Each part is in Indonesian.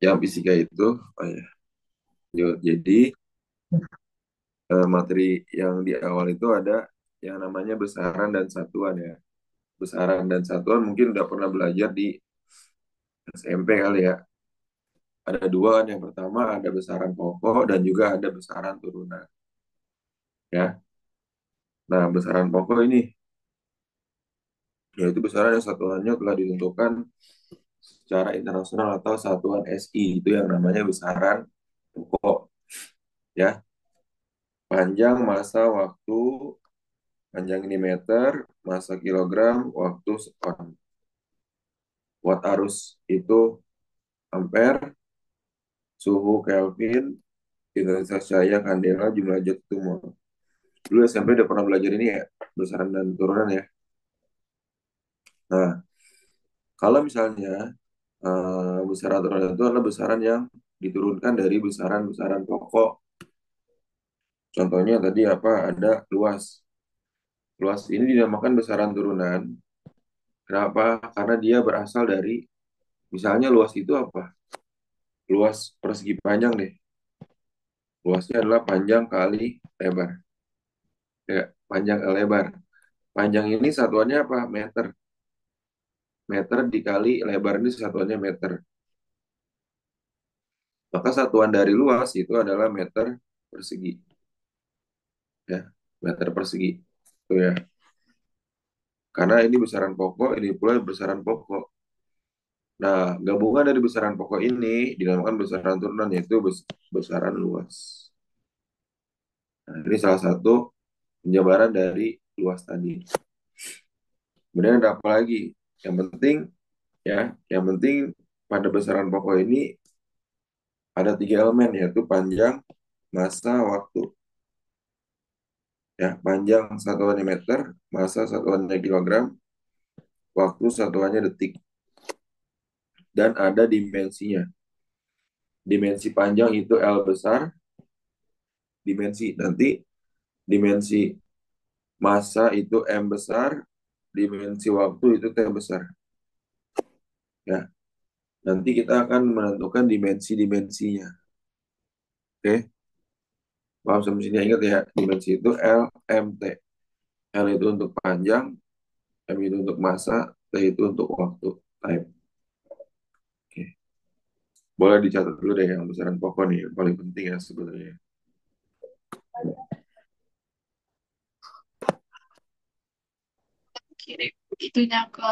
Yang fisika itu, oh ya, jadi materi yang di awal itu ada yang namanya besaran dan satuan ya. Besaran dan satuan mungkin udah pernah belajar di SMP kali ya. Ada dua kan, yang pertama ada besaran pokok dan juga ada besaran turunan ya. Nah, besaran pokok ini yaitu besaran yang satuannya telah ditentukan secara internasional atau satuan SI, itu yang namanya besaran pokok ya. Panjang, massa, waktu, panjang ini meter, massa kilogram, waktu sekon. Watt arus itu ampere, suhu Kelvin, intensitas cahaya kandela, jumlah zat itu mol. Dulu SMP udah pernah belajar ini ya, besaran dan turunan ya. Nah, kalau misalnya besaran turunan itu adalah besaran yang diturunkan dari besaran-besaran pokok. Contohnya tadi apa? Ada luas. Luas ini dinamakan besaran turunan. Kenapa? Karena dia berasal dari, misalnya luas itu apa? Luas persegi panjang deh. Luasnya adalah panjang kali lebar. Ya, panjang kali lebar. Panjang ini satuannya apa? Meter. Meter dikali lebar ini satuannya meter. Maka satuan dari luas itu adalah meter persegi. Ya, meter persegi. Itu ya. Karena ini besaran pokok, ini pula besaran pokok. Nah, gabungan dari besaran pokok ini dinamakan besaran turunan, yaitu besaran luas. Nah, ini salah satu penjabaran dari luas tadi. Kemudian ada apa lagi? Yang penting yang penting pada besaran pokok ini ada tiga elemen, yaitu panjang, massa, waktu. Ya, panjang satuannya meter, massa satuannya kilogram, waktu satuannya detik, dan ada dimensinya. Dimensi panjang itu L besar, dimensi massa itu M besar, dimensi waktu itu T besar. Ya, nanti kita akan menentukan dimensi-dimensinya. Oke, paham sampai sini? Ingat ya, dimensi itu L, M, T. L itu untuk panjang, M itu untuk massa, T itu untuk waktu, time. Oke, boleh dicatat dulu deh yang besaran pokok nih, yang paling penting ya sebenarnya. Kirim itunya ke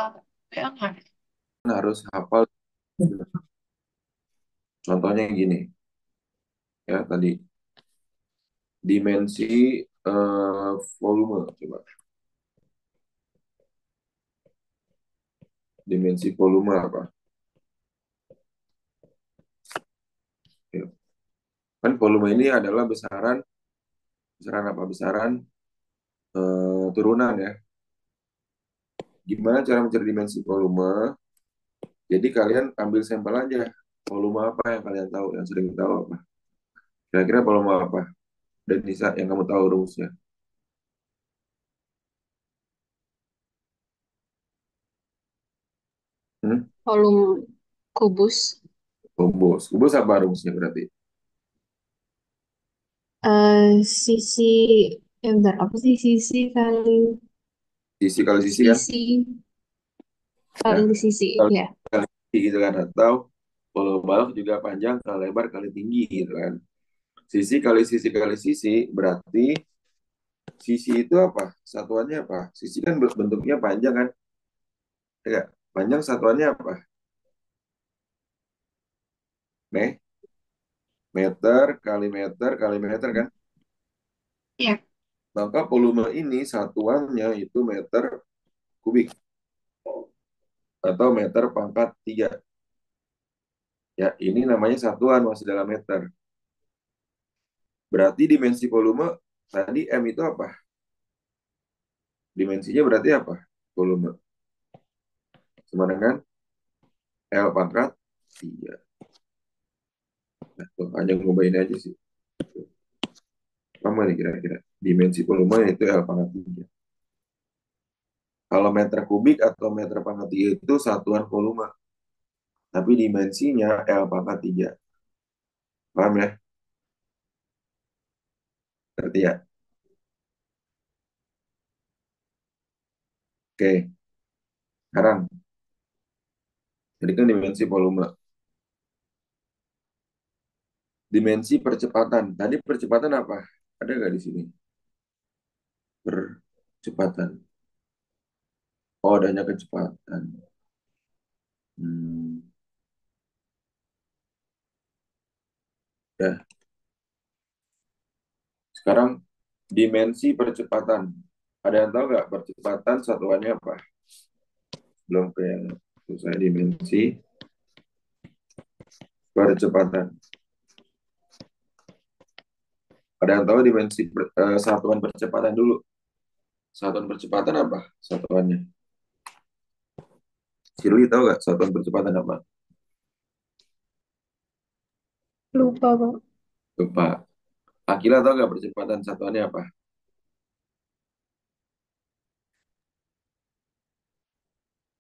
WA nggak? Harus hafal. Contohnya gini, ya tadi dimensi volume, coba. Dimensi volume apa? Ya. Kan volume ini adalah besaran, besaran apa? Besaran turunan ya. Gimana cara mencari dimensi volume? Jadi kalian ambil sampel aja. Volume apa yang kalian tahu, yang sering tahu apa? Kira-kira volume apa? Dan Nisa yang kamu tahu rumusnya. Hmm? Volume kubus. Kubus. Kubus apa rumusnya berarti? Sisi, bentar, apa sih sisi kali Sisi kali sisi kan? sisi Ya. kali sisi Kali ya. kali sisi gitu kan. Atau volume balok juga panjang kali lebar kali tinggi gitu kan. Sisi kali sisi berarti sisi itu apa? Satuannya apa? Sisi kan bentuknya panjang kan? Ya, panjang satuannya apa? Nih, meter kali meter kan? Ya, Maka volume ini satuannya itu meter kubik atau meter pangkat 3. Ya, ini namanya satuan masih dalam meter. Berarti dimensi volume tadi M itu apa? Dimensinya berarti apa? Volume. Sama dengan L pangkat 3. Nah, tuh, hanya ngobain aja sih. Sama nih kira-kira. Dimensi volume itu L pangkat 3. Kalau meter kubik atau meter pangkat 3 itu satuan volume. tapi dimensinya L pangkat 3. Paham ya? Ngerti ya? Oke, sekarang jadi kan dimensi volume. Dimensi percepatan. Tadi percepatan apa? Ada nggak di sini? Percepatan. Oh, adanya kecepatan. Hmm, ya. Sekarang dimensi percepatan. Ada yang tahu nggak percepatan satuannya apa? Belum ke yang susah dimensi percepatan. Ada yang tahu dimensi satuan percepatan dulu? Satuan percepatan apa? Satuannya. Shirley tahu nggak satuan percepatan apa? Lupa, Pak. Lupa. Akila tahu nggak percepatan satuannya apa?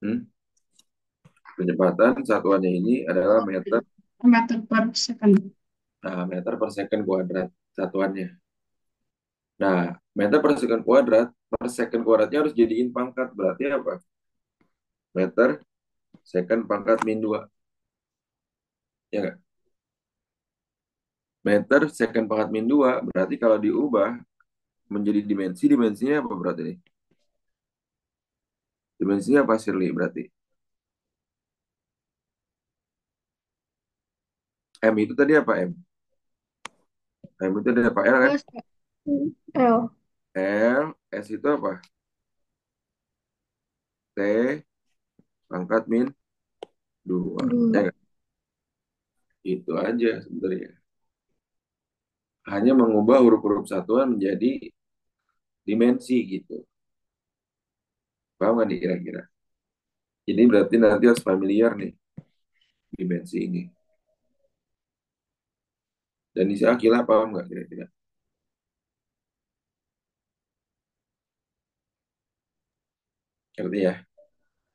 Hmm? Percepatan satuannya ini adalah meter, Meter per second. meter per second kuadrat satuannya. Nah, meter per second kuadratnya harus jadiin pangkat. Berarti apa? Meter second pangkat min 2. Ya nggak? Meter second pangkat min 2 berarti kalau diubah menjadi dimensi, dimensinya apa berarti nih? Dimensinya apa Shirley berarti? M itu tadi apa M? M itu ada apa L kan? Mas, L. L, S itu apa? T pangkat min 2. Ya Dua. nggak? Itu aja sebenarnya. Hanya mengubah huruf-huruf satuan menjadi dimensi gitu. Paham nggak nih kira-kira? Ini berarti nanti harus familiar nih dimensi ini. Dan isi Akila paham nggak kira-kira? Ngerti ya?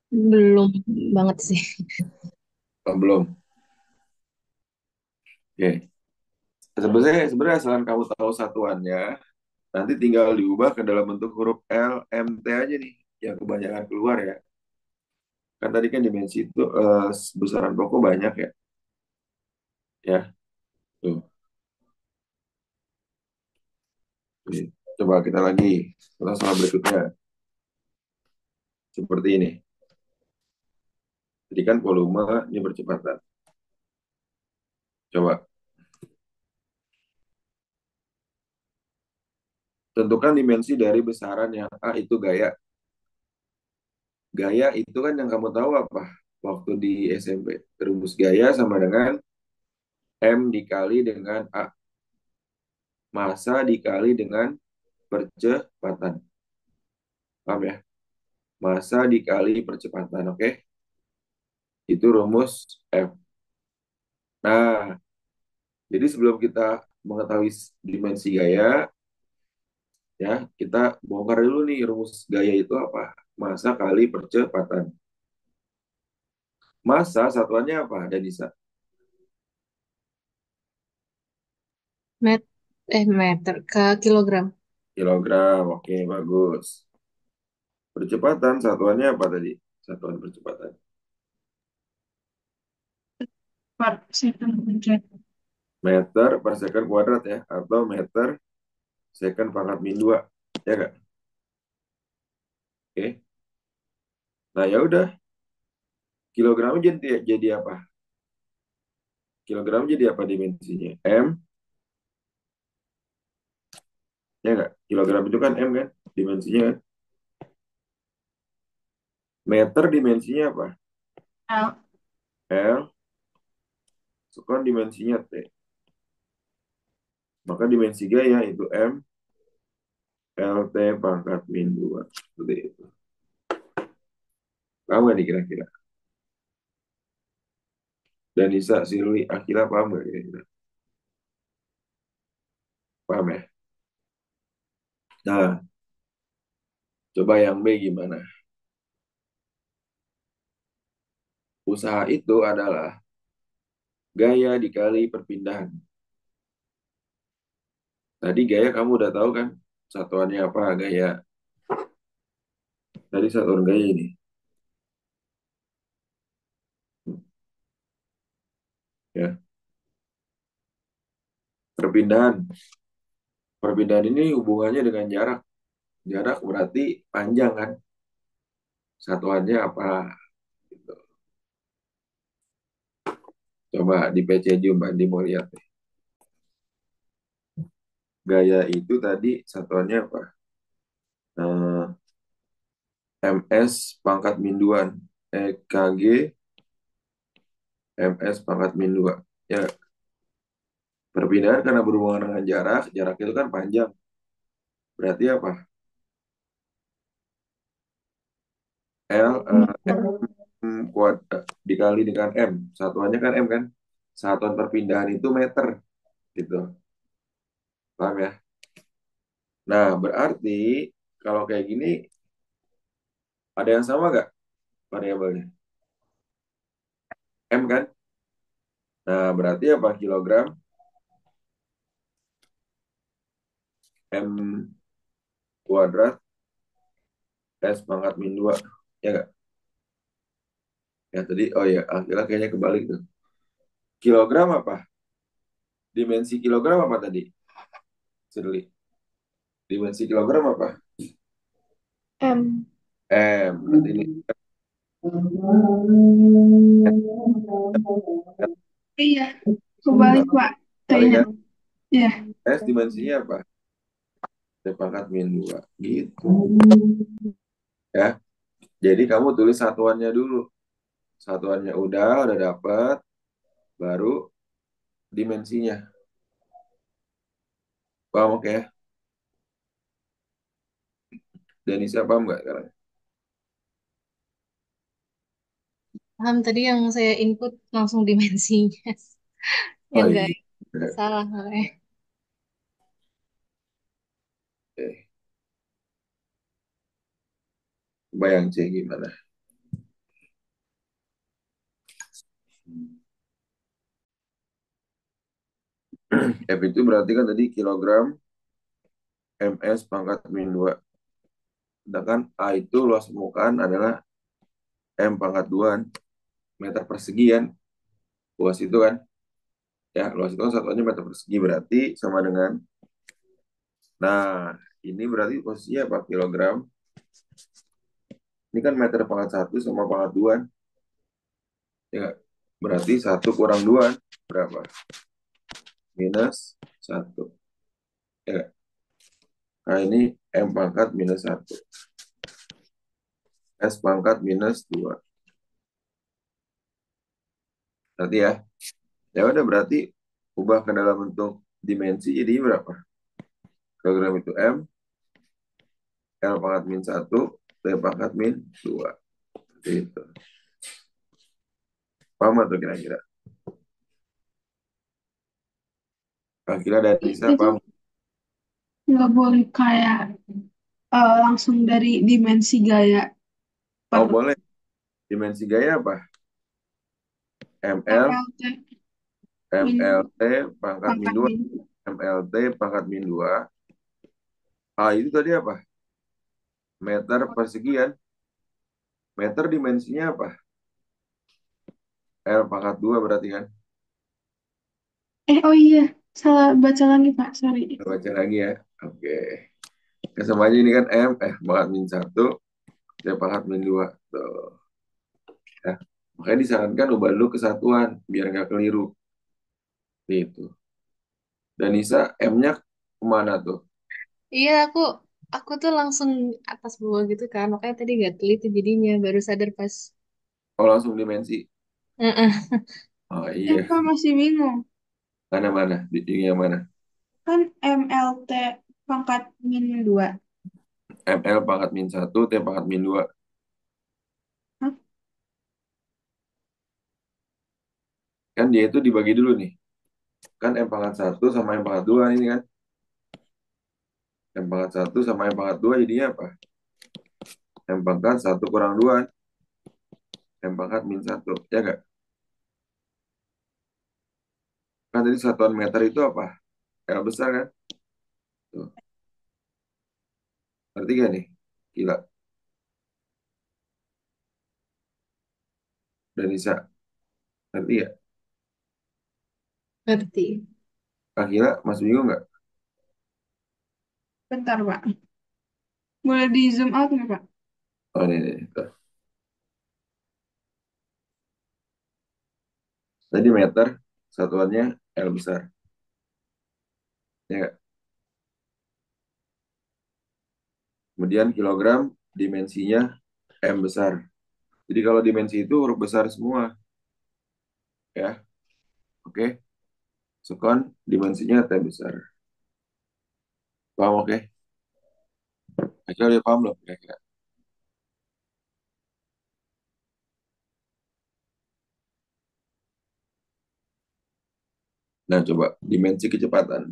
Belum banget sih. Oh, belum. Oke. Sebenarnya selain kamu tahu satuannya, nanti tinggal diubah ke dalam bentuk huruf L, M, T aja nih, yang kebanyakan keluar ya. Kan tadi kan dimensi itu besaran pokok banyak ya. Ya, tuh. Oke. Coba kita lagi. Kita soal berikutnya. Seperti ini. Jadi kan volume ini percepatan. Coba. Tentukan dimensi dari besaran yang A itu gaya. Gaya itu kan yang kamu tahu apa? Waktu di SMP. Rumus gaya sama dengan M dikali dengan A. Massa dikali dengan percepatan. Paham ya? Massa dikali percepatan. Oke? Itu rumus F. Nah, jadi sebelum kita mengetahui dimensi gaya, ya kita bongkar dulu nih rumus gaya itu apa? Massa kali percepatan. Massa satuannya apa, Danisa? Met meter ke kilogram. Kilogram. Oke, bagus. Percepatan satuannya apa tadi? Satuan percepatan. Per second kuadrat. Meter per second kuadrat ya, atau meter second pangkat min 2. Ya nggak? Oke. Nah, ya udah. Kilogramnya jadi apa? Kilogram jadi apa dimensinya? M, ya nggak? Kilogram itu kan M kan? Dimensinya kan? Meter dimensinya apa? L. L, sekon dimensinya T. Maka dimensi gaya itu M, LT pangkat min 2. Seperti itu. Paham nggak nih kira-kira? Dan Nisa, Sirli, Akila paham nggak kira-kira? Paham ya? Nah, coba yang B gimana? Usaha itu adalah gaya dikali perpindahan. Tadi gaya kamu udah tahu kan? Satuannya apa gaya? Tadi satuan gaya ini. Ya, perpindahan. Perpindahan ini hubungannya dengan jarak. Jarak berarti panjang kan? Satuannya apa? Gitu. Coba di PC Zoom, Andi mau lihat nih. Gaya itu tadi satuannya apa? Eh, MS pangkat min 2. EKG MS pangkat min 2. Ya, perpindahan karena berhubungan dengan jarak. Jarak itu kan panjang. Berarti apa? L dikali dengan M. Satuannya kan M kan? Satuan perpindahan itu meter. Gitu. Paham ya? Nah, berarti kalau kayak gini ada yang sama nggak variabelnya? M kan? Nah, berarti apa? Kilogram M kuadrat S pangkat min 2. Ya nggak? Ya tadi, oh ya, akhirnya kayaknya kebalik tuh. Kilogram apa? Dimensi kilogram apa tadi? Shirley? Dimensi kilogram apa? M. M. Berarti ini Iya, kebalik Pak. kali Kayaknya. kan? Iya. S dimensinya apa? S pangkat min 2. Gitu. Ya. Jadi kamu tulis satuannya dulu. Satuannya udah dapat, baru dimensinya. Paham oke ya? Denisa paham nggak sekarang? Paham tadi yang saya input langsung dimensinya. Oh Yang enggak iya. salah makanya. Oke. Bayang C gimana? F itu berarti kan tadi kilogram MS pangkat min 2. Sedangkan A itu luas permukaan adalah M pangkat 2 meter persegi kan. Luas itu kan. Ya, luas itu kan satuannya meter persegi. Berarti sama dengan, nah ini berarti posisinya apa? Kilogram. Ini kan meter pangkat 1 sama pangkat 2. Ya, berarti 1 kurang 2 berapa? -1. Ya, nah ini M pangkat -1. S pangkat -2. Berarti ya. Ya udah berarti ubah ke dalam bentuk dimensi jadi berapa? Kilogram itu M, L pangkat -1, T pangkat -2. Seperti itu. Paham atau kira-kira? Kira-kira dari Lisa Itu paham? nggak boleh kayak langsung dari dimensi gaya per Oh boleh. Dimensi gaya apa? ML, MLT min MLT pangkat min pangkat 2, min. MLT pangkat -2. A itu tadi apa? Meter persegian. Meter dimensinya apa? L pangkat 2 berarti kan? Oh iya, salah baca lagi Pak, sorry. Kita baca lagi ya. Oke. Kesamanya ini kan M, pangkat -1, T pangkat -2. Tuh. Ya. Makanya disarankan ubah dulu kesatuan, biar nggak keliru. Gitu. Dan Nisa, M-nya kemana tuh? Iya, aku tuh langsung atas bawah gitu kan. Makanya tadi gak teliti jadinya. Baru sadar pas. Oh langsung dimensi. Heeh. Oh iya. Pak masih bingung. Mana-mana? Di yang mana? Kan MLT pangkat min 2. ML pangkat -1, T pangkat -2. Hah? Kan dia itu dibagi dulu nih. Kan M pangkat 1 sama M pangkat 2 ini kan. M pangkat 1 sama M pangkat 2 jadinya apa? M pangkat 1 kurang 2. M pangkat min satu. Ya nggak? Kan tadi satuan meter itu apa? L besar kan? Tuh. Ngerti gak nih? Gila. Dan bisa. Ngerti ya? Ngerti. Kak Gila, Mas bingung nggak? Bentar, Pak. Boleh di zoom out nggak, Pak? Oh, ini. Tuh. Tadi meter, satuannya L besar. Ya nggak? Kemudian kilogram, dimensinya M besar. Jadi kalau dimensi itu huruf besar semua. Ya, oke. Sekon, dimensinya T besar. Paham, oke? Akhirnya udah paham belum kira-kira? Nah, coba dimensi kecepatan.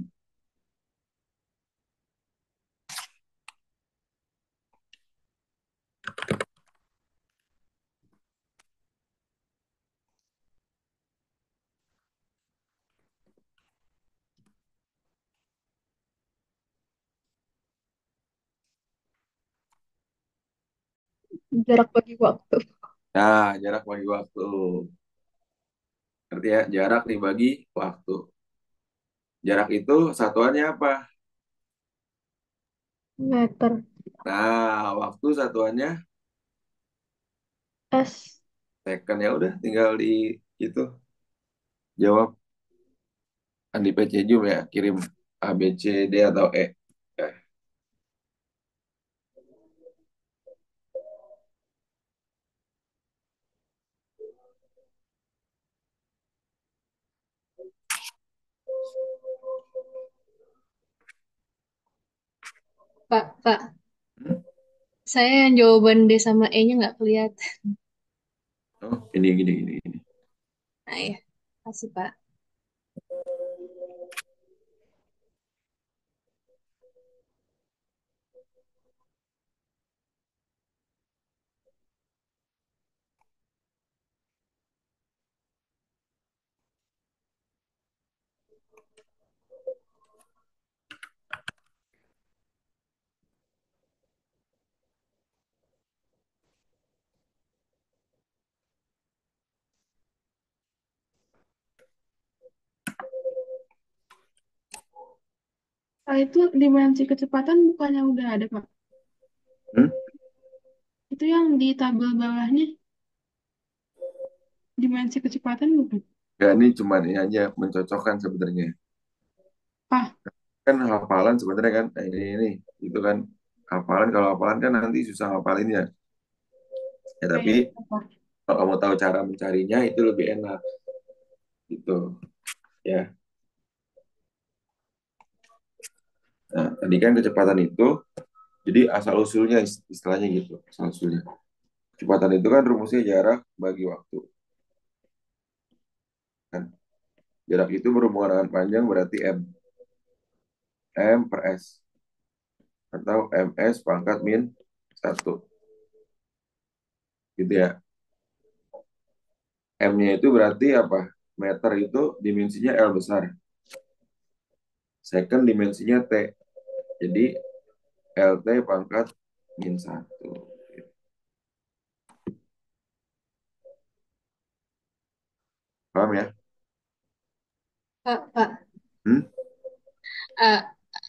Jarak bagi waktu. Nah, jarak bagi waktu. Ngerti ya? Jarak dibagi waktu. Jarak itu satuannya apa? Meter. Nah, waktu satuannya S. second. Ya udah, tinggal di itu jawab. Kan di PC Zoom ya, kirim A, B, C, D atau E. Ya. Pak. Hmm? Saya yang jawaban D sama E-nya nggak kelihatan. Oh, ini gini. Nah, ya. Kasih, Pak. Pak, itu dimensi kecepatan bukannya udah ada, Pak? Hmm? Itu yang di tabel bawahnya, dimensi kecepatan bukan? Ya, ini cuma ini aja mencocokkan sebenarnya. Ah, Kan hafalan sebenarnya kan, nah, ini itu kan hafalan. Kalau hafalan kan nanti susah hafalinnya. Ya, oh tapi iya, Pak. kalau kamu tahu cara mencarinya itu lebih enak gitu. Ya. Nah, tadi kan kecepatan itu, jadi asal usulnya istilahnya gitu, asal usulnya. Kecepatan itu kan rumusnya jarak bagi waktu. Kan jarak itu berhubungan dengan panjang berarti M. M per S. Atau MS pangkat min satu. Gitu ya. M-nya itu berarti apa? Meter itu dimensinya L besar. Second dimensinya T. Jadi LT pangkat min satu. Paham ya? Pak. Hmm? Eh,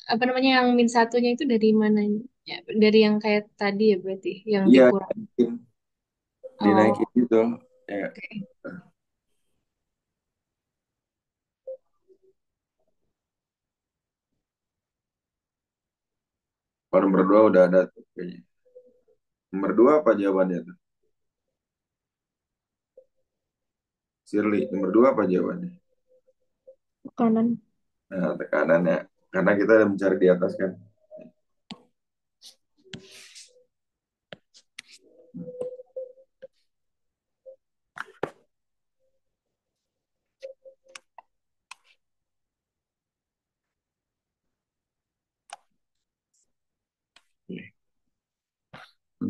apa namanya yang min satunya itu dari mana? Ya, dari yang kayak tadi ya berarti, yang Iya, dikurang. dinaikin Oh, gitu. Ya. oke. Kalau nomor dua udah ada tuh kayaknya. Nomor dua apa jawabannya tuh? Shirley, nomor dua apa jawabannya? Kanan. Nah, tekanannya. Karena kita udah mencari di atas kan.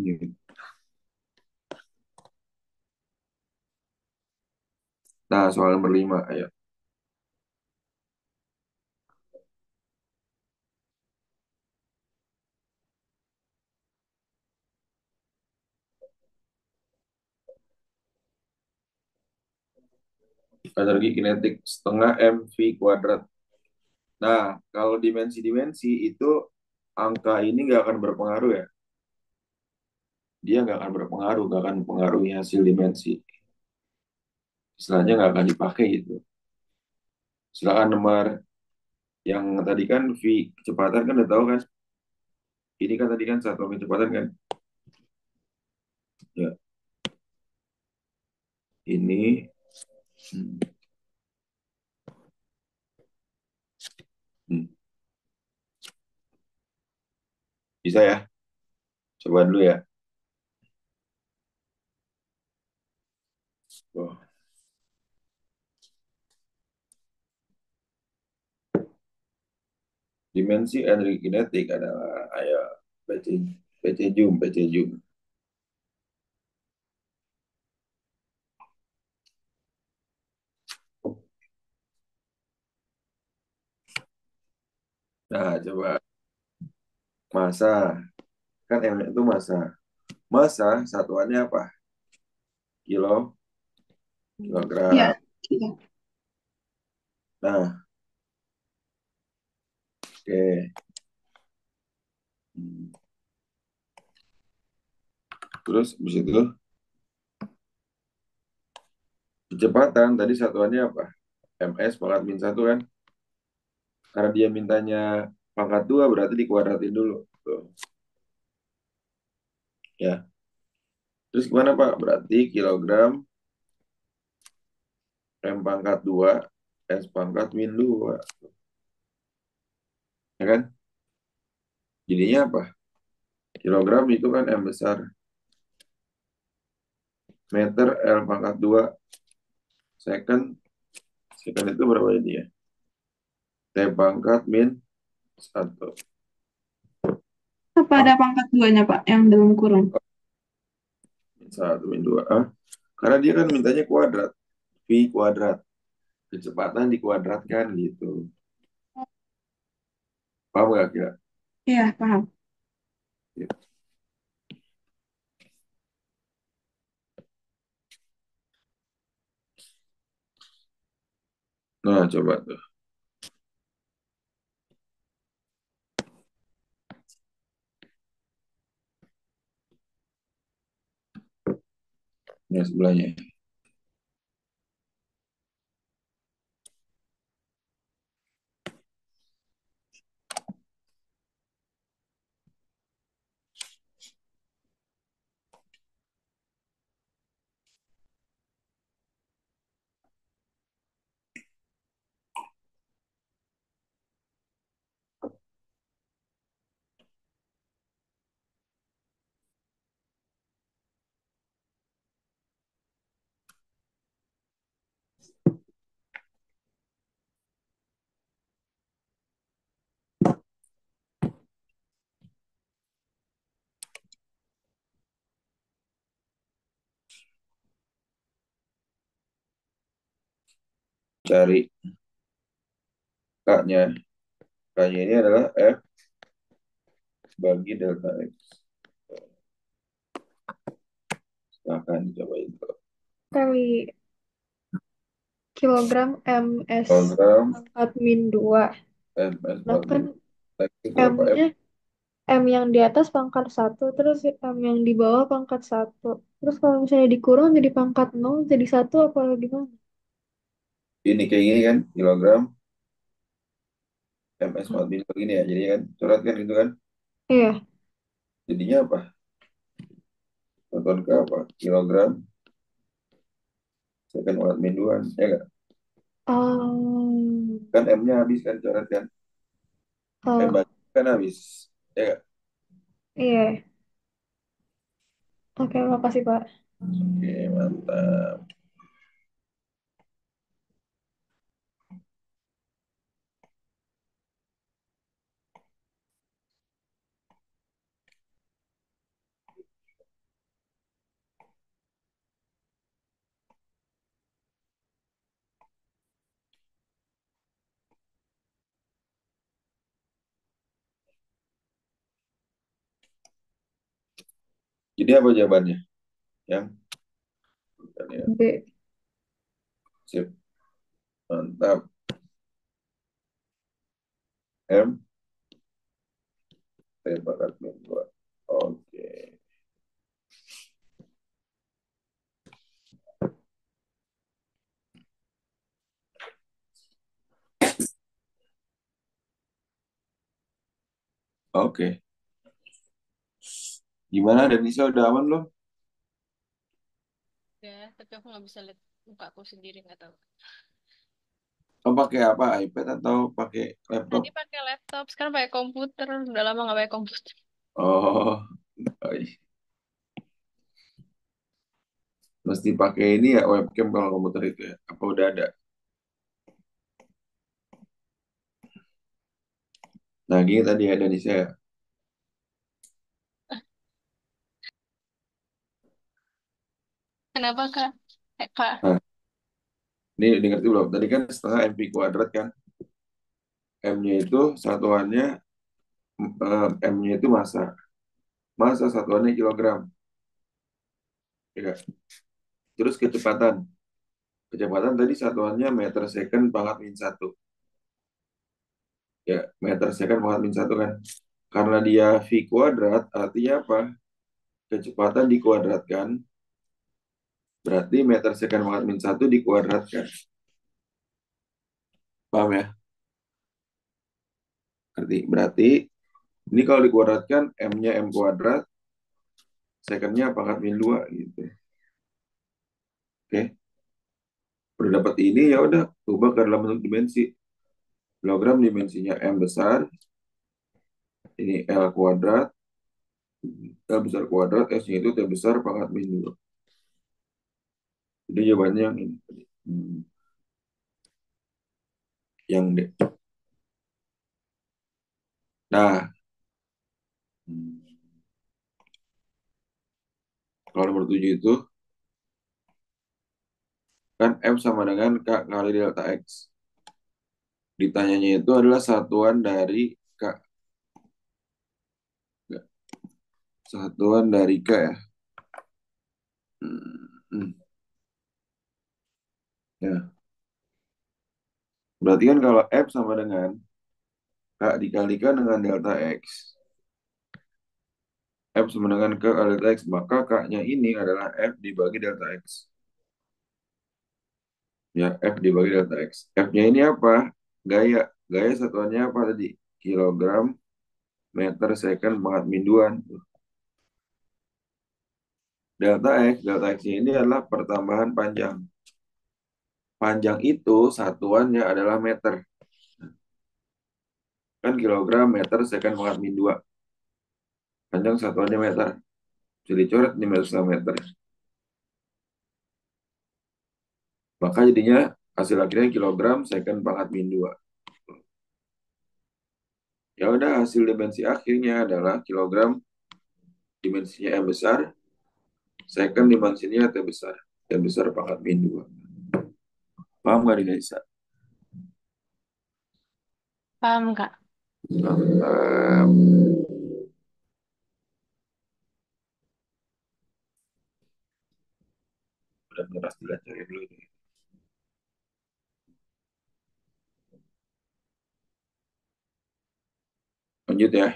Gitu. Nah, soal nomor 5, ayo. Energi kinetik setengah M V kuadrat. Nah, kalau dimensi-dimensi itu angka ini nggak akan berpengaruh ya. Dia nggak akan berpengaruh, nggak akan mempengaruhi hasil dimensi. Istilahnya nggak akan dipakai gitu. Silakan nomor yang tadi kan V kecepatan kan udah tahu kan. Ini kan tadi kan satuan kecepatan kan. Ya, ini hmm, hmm, bisa ya. Coba dulu ya. Oh, dimensi energi kinetik adalah ayo PC PC Zoom, PC Zoom. Nah, coba massa kan M itu massa. Massa satuannya apa? Kilo, Iya. kilogram. Iya. Nah, oke. Hmm. Terus habis itu kecepatan tadi satuannya apa? MS pangkat min satu kan? Karena dia mintanya pangkat 2 berarti dikuadratin dulu. Tuh. Ya. Terus gimana Pak? Berarti kilogram M pangkat 2 S pangkat min 2. Ya kan? Jadinya apa? Kilogram itu kan M besar. Meter L pangkat 2 second. Second itu berapa ini ya? T pangkat min satu. Apa ada pangkat duanya, Pak, yang dalam kurung? Min 1, min 2. Ah, karena dia kan mintanya kuadrat. V kuadrat. Kecepatan dikuadratkan gitu. Paham nggak kira? Iya, paham. Nah, coba tuh. Yang sebelahnya. Cari K-nya. K-nya ini adalah F bagi delta X. Silahkan coba itu. Kali kilogram MS Program pangkat min 2. MS Nah kan Admin. X itu apa? F M-nya M yang di atas pangkat satu, terus M yang di bawah pangkat satu. Terus kalau misalnya dikurang jadi pangkat nol, jadi satu apa gimana? ini kayak gini kan, kilogram MS Admin begini ya. Jadi kan, coret kan gitu kan. Iya. Jadinya apa? Tonton ke apa? Kilogram second Admin 2. Ya nggak? Kan M-nya habis kan, coret kan. M Oh, kan habis. Ya nggak? iya. Oke, makasih Pak. Oke, mantap. Jadi apa jawabannya? Yang ya, B. sip, mantap. M, T pangkat min 2. Oke. Oke. Gimana, Denisa udah aman belum? Ya, tapi aku nggak bisa lihat muka aku sendiri, nggak tahu. Kamu pakai apa? iPad atau pakai laptop? Tadi pakai laptop, sekarang pakai komputer. Udah lama nggak pakai komputer. Oh, iya. Mesti pakai ini ya webcam kalau komputer itu ya. Apa udah ada? Nah, gini tadi ya Denisa ya. Kenapa Kak? Kak, Nah, ini ngerti belum? Tadi kan setengah MP kuadrat kan. M-nya itu satuannya, M-nya itu massa. Massa satuannya kilogram. Ya nggak? Terus kecepatan. Kecepatan tadi satuannya meter second pangkat min satu. Ya, meter second pangkat min satu kan. Karena dia V kuadrat, artinya apa? Kecepatan dikuadratkan, berarti meter second pangkat min satu dikuadratkan. Paham ya? Berarti ini kalau dikuadratkan, M-nya M kuadrat, second-nya pangkat min 2 gitu. Oke, udah dapat ini ya udah ubah ke dalam bentuk dimensi. Kilogram dimensinya M besar, ini L kuadrat, L besar kuadrat, S-nya itu T besar pangkat min 2. Jadi jawabannya yang ini. Yang D. Nah, kalau nomor 7 itu kan M sama dengan K kali delta X. Ditanyanya itu adalah satuan dari K. Satuan dari K ya. Hmm, hmm. Ya, berarti kan kalau F sama dengan K dikalikan dengan delta X. F sama dengan K kali delta X. Maka K-nya ini adalah F dibagi delta X. Ya, F dibagi delta X. F-nya ini apa? Gaya. Gaya satuannya apa tadi? Kilogram meter second pangkat min 2. Delta X ini adalah pertambahan panjang. Panjang itu satuannya adalah meter. Kan kilogram meter second pangkat min 2. Panjang satuannya meter. Jadi coret ini meter sama meter. Maka jadinya hasil akhirnya kilogram second pangkat min 2. Ya udah hasil dimensi akhirnya adalah kilogram dimensinya M besar, second dimensinya T besar. T besar pangkat min 2. Paham gak nih guys? paham Kak? Paham. Benar-benar pasti cari dulu ini. Lanjut ya.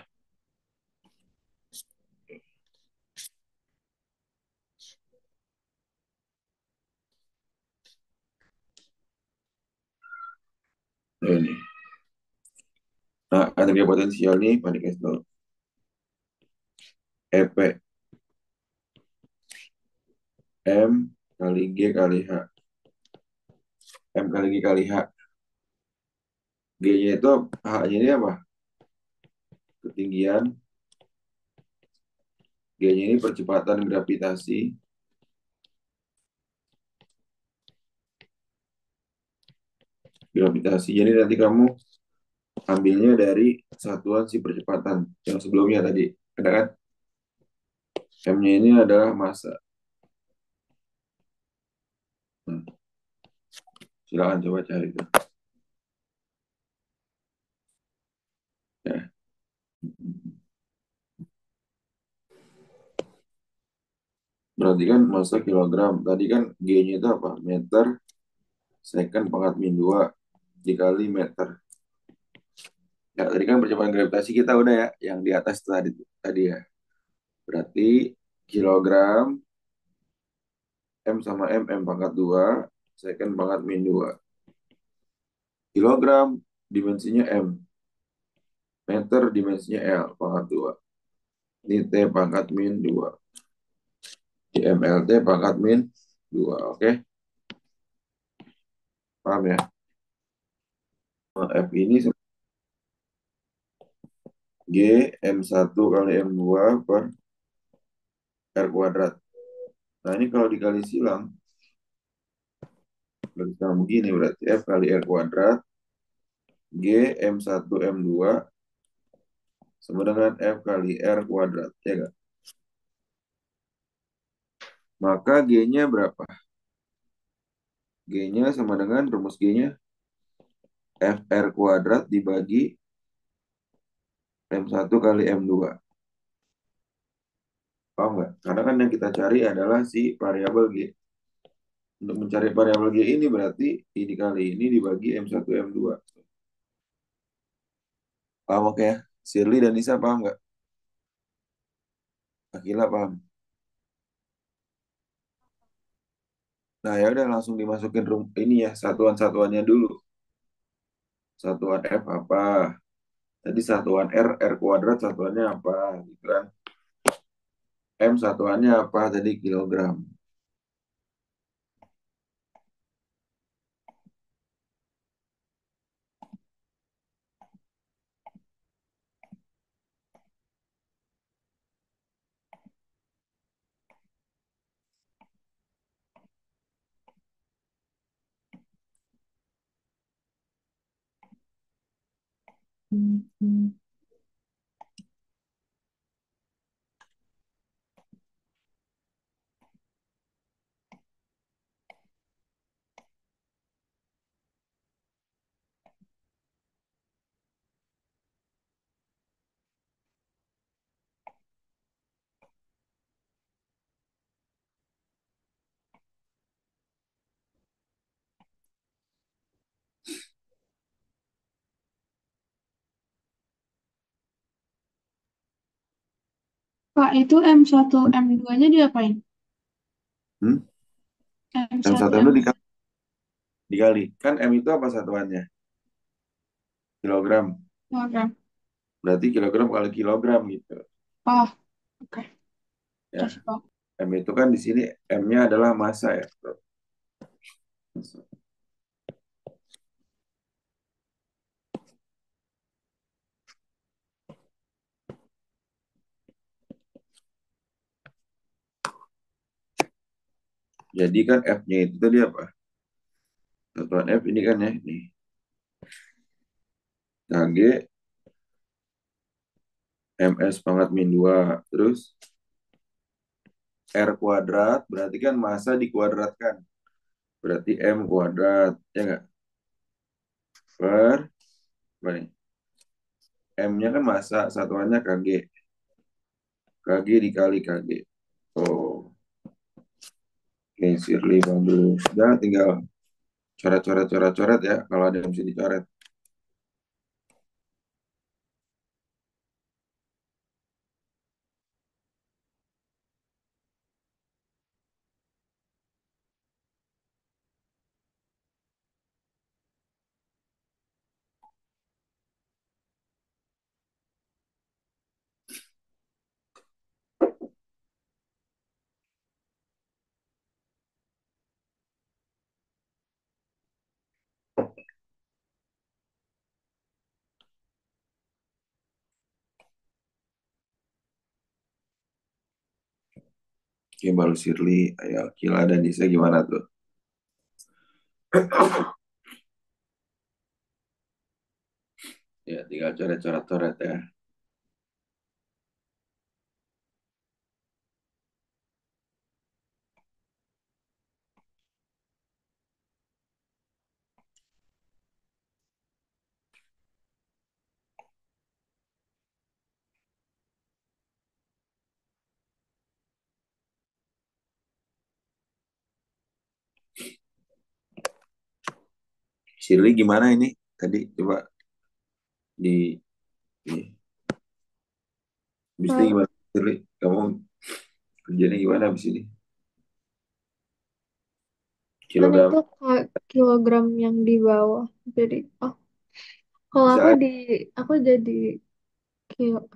Nah, ini. Nah, energi potensial nih, panik esnol. EP M kali G kali H. M kali G kali H. G-nya itu, H-nya ini apa? Ketinggian. G-nya ini percepatan gravitasi. Gravitasi. Jadi nanti kamu ambilnya dari satuan si percepatan yang sebelumnya tadi. Ada kan? M-nya ini adalah massa. Hmm, silakan coba cari itu. Ya. Berarti kan massa kilogram. Tadi kan G-nya itu apa? Meter second pangkat min 2 dikali meter. Ya, tadi kan percobaan gravitasi kita udah ya, yang di atas tadi ya. Berarti kilogram M sama M pangkat 2 second pangkat min 2. Kilogram dimensinya M, meter dimensinya L pangkat 2. Ini T pangkat min 2. Di MLT pangkat min 2. Oke, paham ya? Nah, F ini G M1 kali M2 per R kuadrat. Nah, ini kalau dikali silang, bisa begini berarti F kali R kuadrat G M1 M2 sama dengan F kali R kuadrat, ya kan? Maka G-nya berapa? G-nya sama dengan rumus G-nya FR kuadrat dibagi M1 kali M2. Paham nggak? Karena kan yang kita cari adalah si variabel G. Untuk mencari variabel G ini berarti ini kali ini dibagi M1 M2. Paham oke ya? Shirley dan Nisa paham nggak? Akila paham? Nah ya udah langsung dimasukin ini ya satuan-satuannya dulu. Satuan F apa? Tadi satuan R kuadrat satuannya apa? Gitu kan? M satuannya apa? Tadi kilogram. Pak, itu M1, M2-nya diapain? Hmm? M M1, satu M itu M2 dikali. Kan M itu apa satuannya? Kilogram. kilogram. Berarti kilogram kali kilogram gitu. Oh, oke. Ya. Kasih tahu. M itu kan di sini M-nya adalah massa ya. Jadi kan F-nya itu tadi apa? Satuan F ini kan ya, nih. Kg MS pangkat min 2. Terus R kuadrat, berarti kan massa dikuadratkan. Berarti M kuadrat, ya nggak? Per, apa nih? M-nya kan massa, satuannya Kg. Kg dikali Kg. Oh, oke, Shirley bagus. Udah tinggal coret-coret ya, kalau ada yang bisa dicoret. Oke, baru Shirley, ayo Kila dan Nisa gimana tuh? Ya, tinggal coret-coret ya. Shirley gimana ini? Tadi coba di habis ini Nah, gimana? Shirley, kamu kerjanya gimana habis ini? kan Kilogram itu kilogram yang di bawah. Jadi, oh, kalau bisa. aku jadi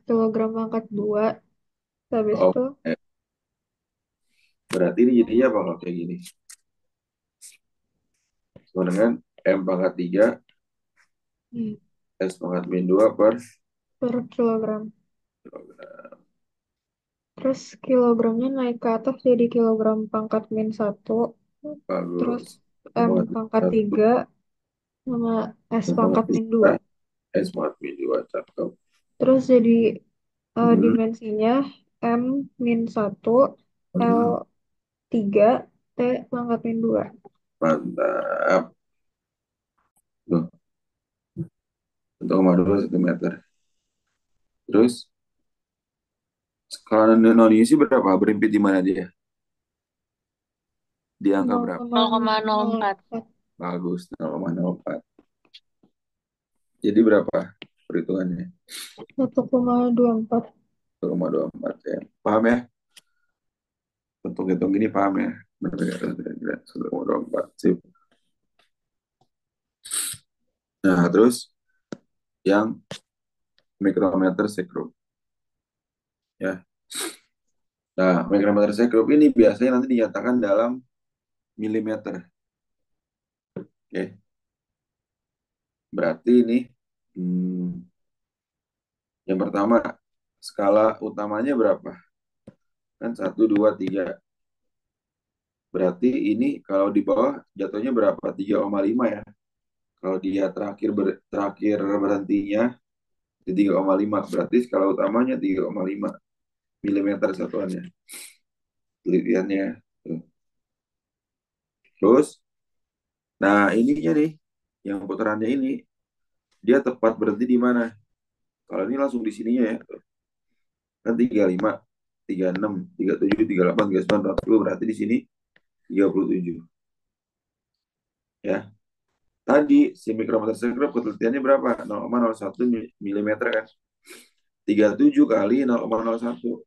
kilogram angkat 2. Habis Oh, itu, berarti ini jadinya bakal kayak gini. Sama dengan M pangkat 3 hmm, S pangkat min 2 per per kilogram. kilogram. Terus kilogramnya naik ke atas jadi kilogram pangkat -1. Terus Bagus. M Pangkat pangkat 1 3 sama S M pangkat pangkat tiga -2. S pangkat min 2 cakep. Terus jadi Hmm, dimensinya M-1, hmm, L3, T pangkat -2. mantap. Tuh, 1,2 cm. Terus kalau non-isi berapa? Berimpit di mana dia? Di angka berapa? 0,04. 0,04. Bagus, 0,04. Jadi berapa perhitungannya? 1,24. 1,24 ya. Paham ya? Hitung-hitung gini paham ya? Benar ya? 1,24. Sip. Nah, terus yang mikrometer sekrup ya. Nah, mikrometer sekrup ini biasanya nanti dinyatakan dalam milimeter. Oke. Berarti ini hmm, yang pertama skala utamanya berapa? Kan 1, 2, 3. Berarti ini kalau di bawah jatuhnya berapa? 3,5 ya. Kalau dia terakhir berhentinya di 3,5. Berarti skala utamanya 3,5 milimeter satuannya. Penelitiannya. Tuh. Terus, nah ininya nih, yang putarannya ini, dia tepat berhenti di mana? Kalau ini langsung di sininya ya. Kan 35, 36, 37, 38, 39, 40. Berarti di sini 37. Ya. Tadi si mikrometer sekrup penelitiannya berapa? 0,01 milimeter kan. 37 kali 0,01.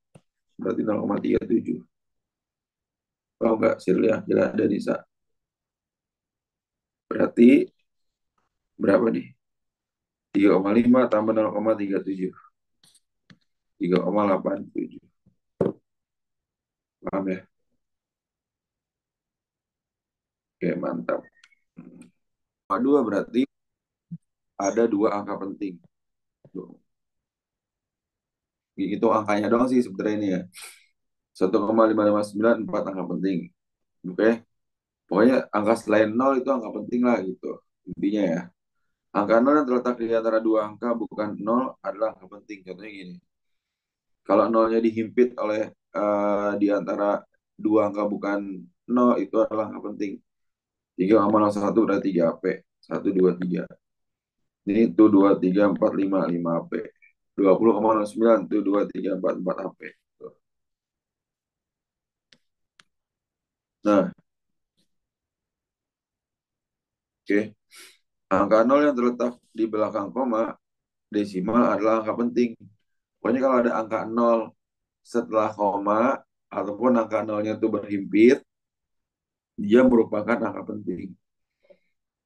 Berarti 0,37. Oh enggak, Sirlia. Jelas ada Nisa. Berarti berapa nih? 3,5 tambah 0,37. 3,87. Paham ya? Oke, mantap. Dua berarti ada dua angka penting. Tuh. Itu angkanya doang sih sebenarnya ini ya. 1,559 4 angka penting. Oke. Pokoknya angka selain 0 itu angka penting lah gitu. Intinya ya. Angka 0 yang terletak di antara dua angka bukan 0 adalah angka penting. Contohnya gini. Kalau nolnya dihimpit oleh di antara dua angka bukan 0 itu adalah angka penting. 3,01 berarti 3AP. 1, 2, 3. Ini tuh 2, 3, 4, 5, 5AP. 20,09 tuh 2, 3, 4, 4 AP. Nah, oke. Angka 0 yang terletak di belakang koma desimal adalah angka penting. Pokoknya kalau ada angka 0 setelah koma ataupun angka nolnya itu berhimpit, dia merupakan angka penting.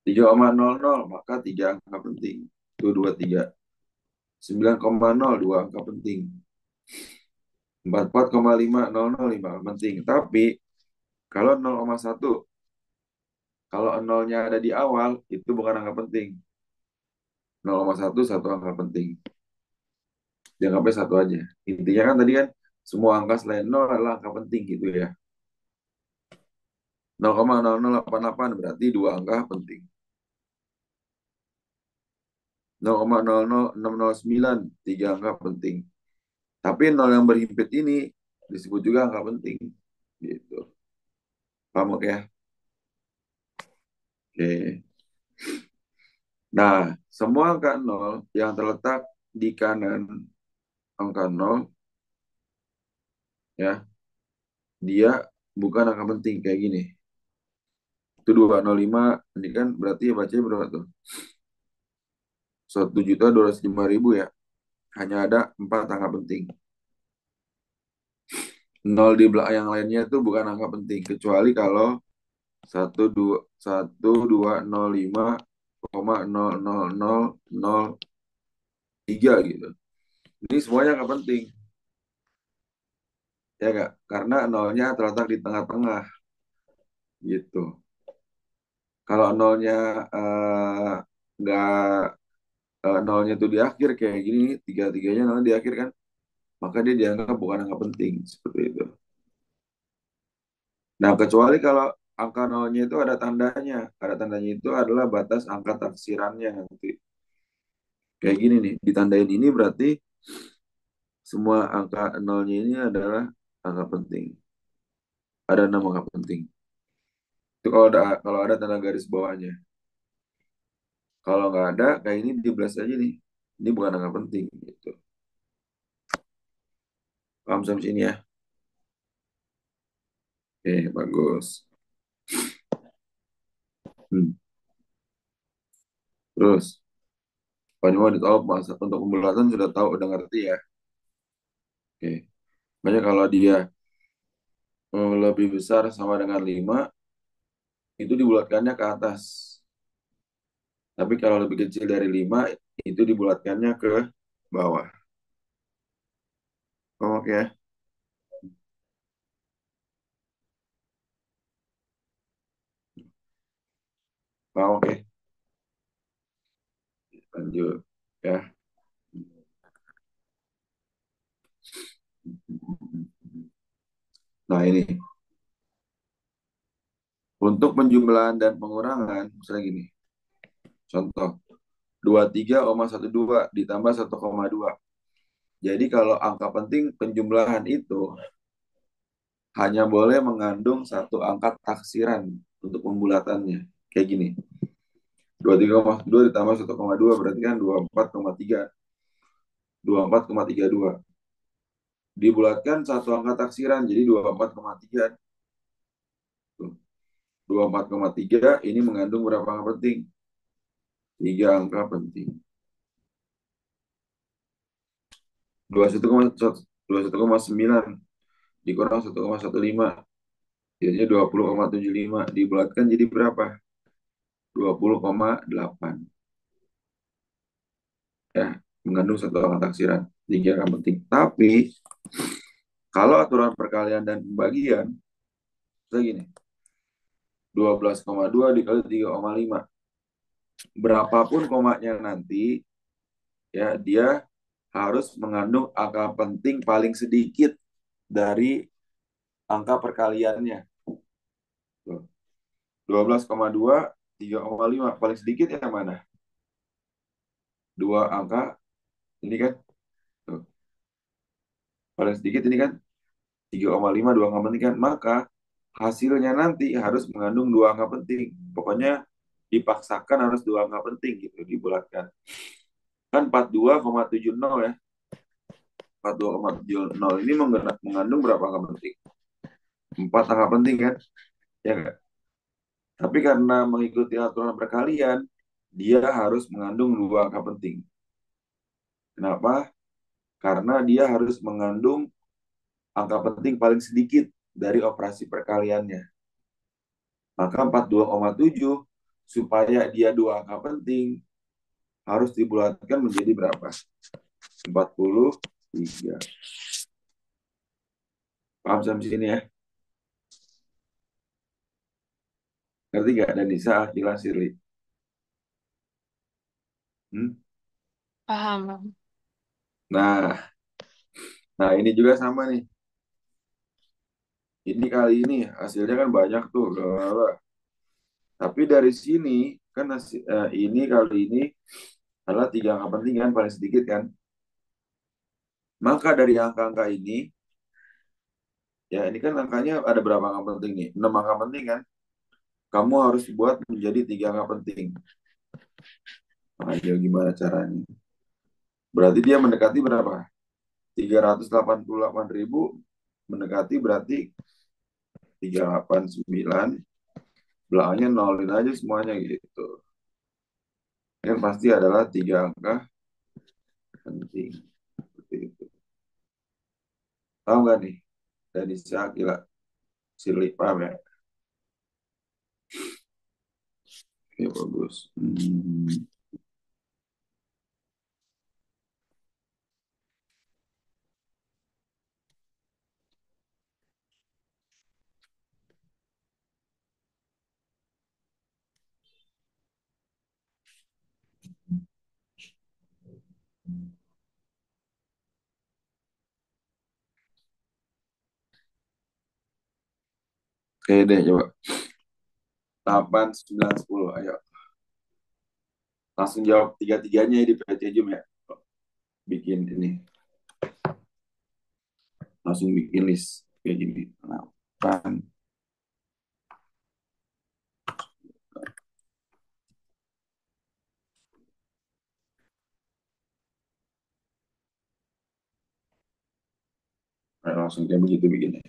3,00 maka 3 angka penting. Itu 2, 3. 9,0 2 angka penting. 44,500 5 angka penting. Tapi kalau 0,1, kalau nolnya ada di awal, itu bukan angka penting. 0,1 satu angka penting. Dianggapnya satu aja. Intinya kan tadi kan semua angka selain 0 adalah angka penting gitu ya. 0,0088 berarti dua angka penting. 0,00609 tiga angka penting. Tapi nol yang berhimpit ini disebut juga angka penting. Gitu. Paham ya? Oke. Nah, semua angka 0 yang terletak di kanan angka 0 ya, dia bukan angka penting kayak gini. Itu 205, ini kan berarti ya bacanya berapa tuh? 1.205.000 ya. Hanya ada 4 angka penting. Nol di belakang yang lainnya itu bukan angka penting. Kecuali kalau 1.205,000,003 gitu. Ini semuanya angka penting. Ya nggak? Karena nolnya terletak di tengah-tengah gitu. Kalau nolnya nggak nolnya itu di akhir kayak gini, tiga-tiganya nolnya di akhir kan, maka dia dianggap bukan angka penting seperti itu. Nah, kecuali kalau angka nolnya itu ada tandanya. Ada tandanya itu adalah batas angka taksirannya nanti. Kayak gini nih, ditandain ini berarti semua angka nolnya ini adalah angka penting. Ada 6 angka penting. Itu kalau ada tanda garis bawahnya. Kalau nggak ada, kayak ini di blast aja nih. Ini bukan angka penting gitu. Paham sampai sini ya? Oke, bagus. Hmm. Terus, Pak mau tahu masa untuk pembulatan sudah tahu, udah ngerti ya? Oke. Makanya kalau dia lebih besar sama dengan 5 itu dibulatkannya ke atas. Tapi kalau lebih kecil dari 5 itu dibulatkannya ke bawah. Oke, oke. Lanjut ya. Nah ini, untuk penjumlahan dan pengurangan, misalnya gini, contoh, 23,12 ditambah 1,2. Jadi kalau angka penting penjumlahan itu hanya boleh mengandung satu angka taksiran untuk pembulatannya. Kayak gini, 23,2 ditambah 1,2 berarti kan 24,3. 24,32. Dibulatkan satu angka taksiran, jadi 24,3. 24,3 ini mengandung berapa angka penting? 3 angka penting. 21,9 dikurang 1,15. Jadinya 20,75. Dibulatkan jadi berapa? 20,8. Ya, mengandung satu angka taksiran. 3 angka penting. Tapi, kalau aturan perkalian dan pembagian, kayak gini. 12,2 dikali 3,5. Berapapun komanya nanti, ya dia harus mengandung angka penting paling sedikit dari angka perkaliannya. Tuh. 12,2, 3,5. Paling sedikit yang mana? Dua angka ini kan. Tuh. Paling sedikit ini kan 3,5, dua angka penting kan. Maka hasilnya nanti harus mengandung dua angka penting. Pokoknya dipaksakan harus dua angka penting gitu dibulatkan. Kan 42,70 ya. 42,70 ini mengandung berapa angka penting? 4 angka penting kan? Ya nggak? Tapi karena mengikuti aturan perkalian, dia harus mengandung dua angka penting. Kenapa? Karena dia harus mengandung angka penting paling sedikit dari operasi perkaliannya. Maka 42,7 supaya dia dua angka penting harus dibulatkan menjadi berapa? 43. Paham sampai sini ya? Ngerti gak? Dan Nisa, Akila, Sirli. Hmm? Paham, paham. Nah, nah ini juga sama nih. Ini kali ini hasilnya kan banyak tuh. Tapi dari sini kan ini kali ini adalah 3 angka penting kan paling sedikit kan. Maka dari angka-angka ini, ya ini kan angkanya ada berapa angka penting nih? 6 angka penting kan. Kamu harus buat menjadi 3 angka penting. Nah, ya gimana caranya? Berarti dia mendekati berapa? 388.000 mendekati berarti 389 belakangnya nolin aja semuanya gitu. Yang pasti adalah tiga angka penting. Seperti itu. Tahu nggak nih? Danisa gila. Sili, paham ya? Oke, bagus. Oke deh, coba. 8, 9, 10. Ayo. Langsung jawab tiga-tiganya ya di PT Jum ya. Bikin ini. Langsung bikin list. Kayak gini. 8. Ayo, langsung kayak begitu bikinnya.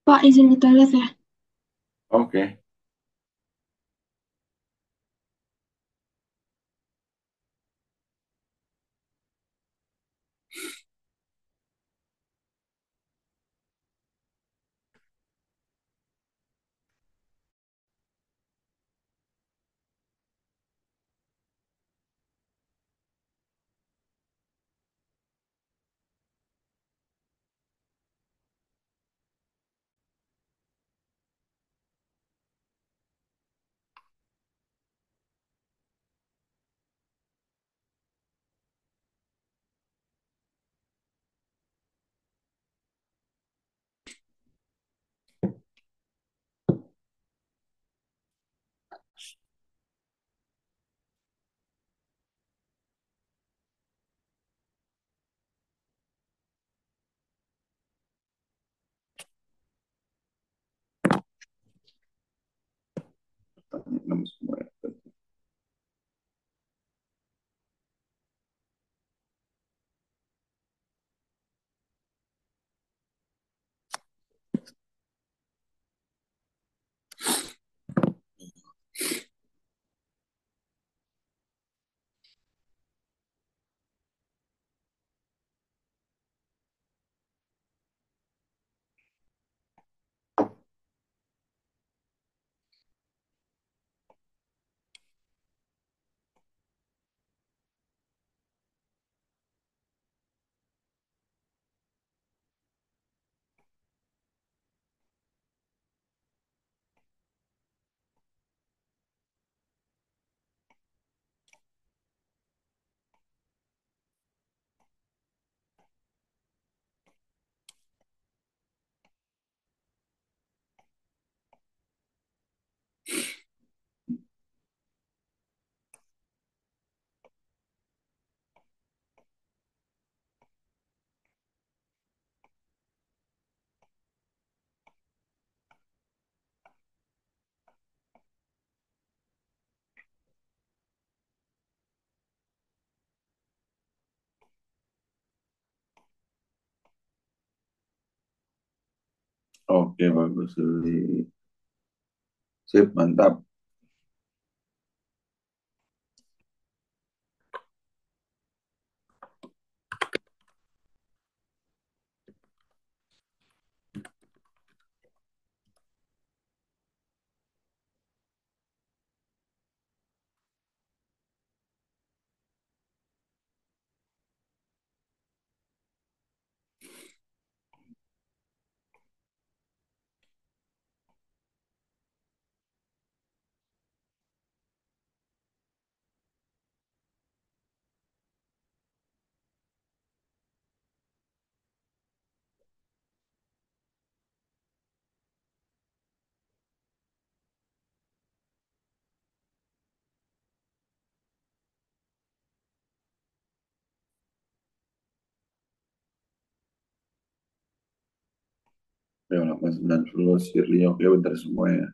Pak, izin ke toilet ya. Oke. Tanya 6 semua ya. Oke, bagus. Lili. Sip, mantap. Ya, 890 Shirley. Oke, bentar semua ya.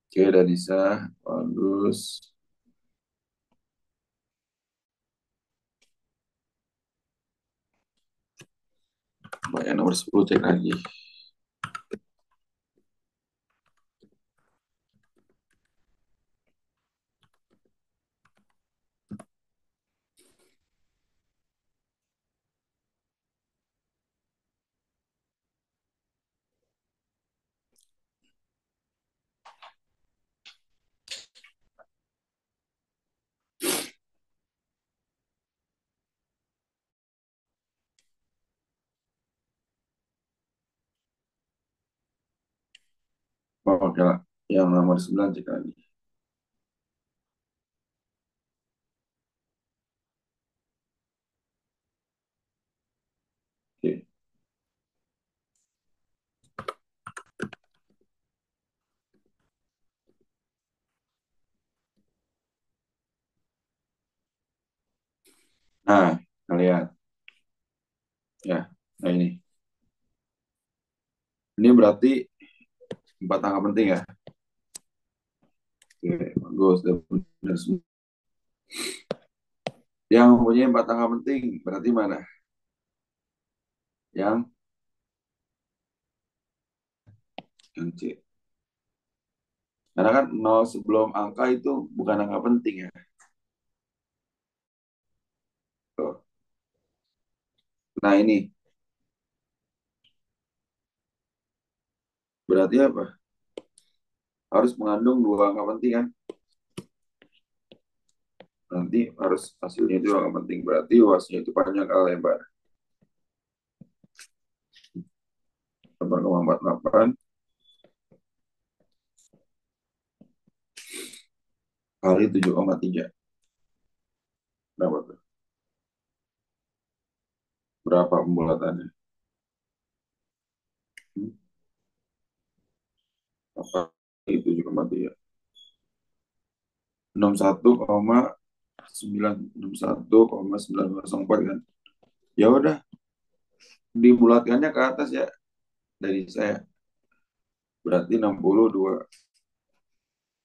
Oke, Danisa. Bagus. Banyak nomor 10 cek lagi. Oh, oke lah. Yang nomor 9 cek lagi. Oke. Nah, kalian. Ya, nah ini. Ini berarti 4 angka penting ya. Oke, bagus. Udah benar semua. Yang mempunyai 4 angka penting berarti mana? Yang C. Karena kan nol sebelum angka itu bukan angka penting ya. Tuh. Nah ini berarti apa? Harus mengandung dua angka penting kan? Nanti harus hasilnya itu angka penting. Berarti luasnya itu panjang kali lebar. 8,48 kali 7,3. Berapa tuh? Berapa pembulatannya? Hmm, Apa? 7,3. 61,904 kan? Ya udah, dibulatkannya ke atas ya dari saya. Berarti 62.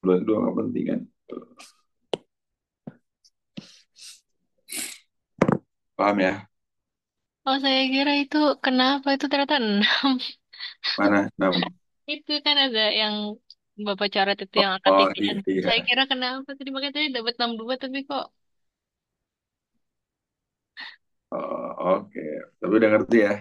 Dua nggak penting kan? Paham ya? Oh, saya kira itu kenapa itu ternyata 6. Mana? 6. Itu kan ada yang Bapak coret itu yang angka Oh iya, tigaan. iya. Saya kira kenapa tadi makanya tadi dapat 62 tapi kok Oh, oke. Tapi udah ngerti ya?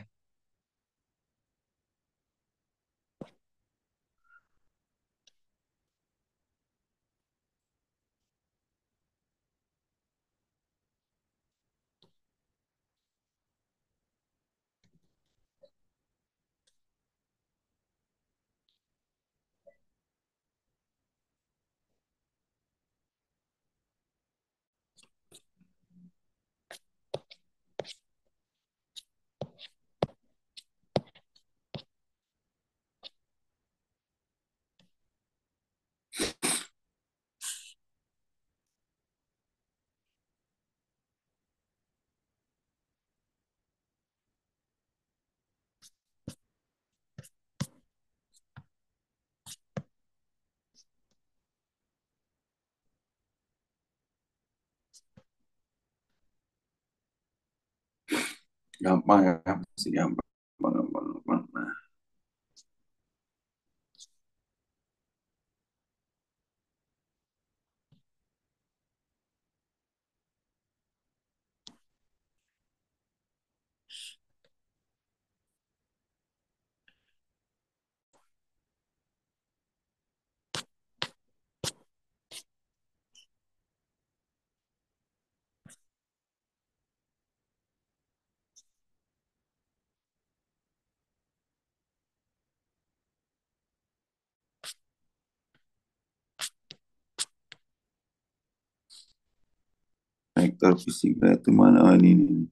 Gampang ya, masih gampang. Gampang, gampang, gampang. Nah, vektor fisika itu mana? Oh, ini.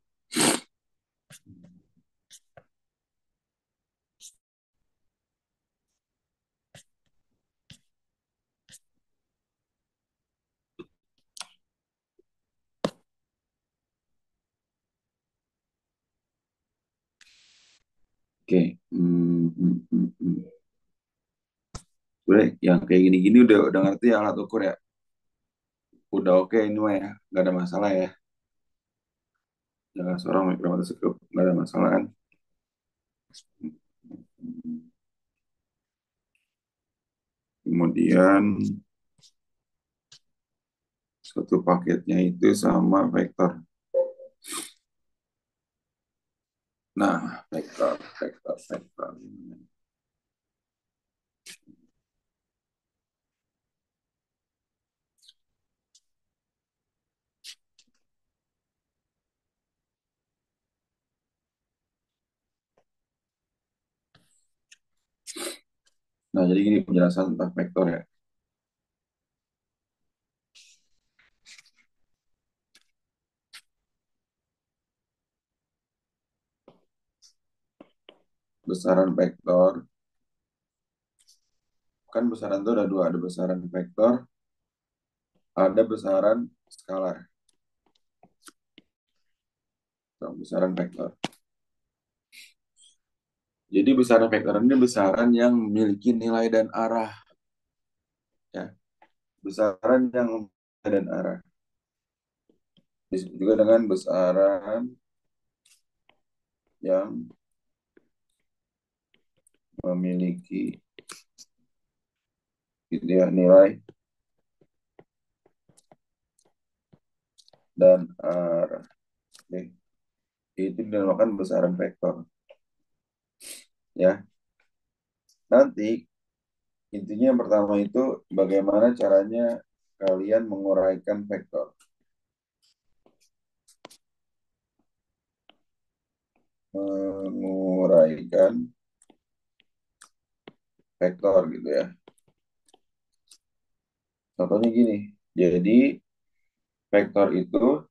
Oke. Sebenarnya yang kayak gini-gini udah ngerti ya alat ukur ya. Udah oke ini mah ya, nggak ada masalah ya. Jangan seorang mikromakroscope nggak ada masalah kan. Kemudian satu paketnya itu sama vektor. Nah, vektor. Nah, jadi gini penjelasan tentang vektor ya. Besaran vektor, kan besaran itu ada dua, ada besaran vektor, ada besaran skalar. Nah, besaran vektor. Jadi besaran vektor ini besaran yang memiliki nilai dan arah. Ya, besaran yang memiliki nilai dan arah. Disebut juga dengan besaran yang memiliki gitu ya, nilai dan arah. Oke. Itu dinamakan besaran vektor. Ya, nanti intinya yang pertama itu bagaimana caranya kalian menguraikan vektor. Menguraikan vektor gitu ya. Contohnya gini, jadi vektor itu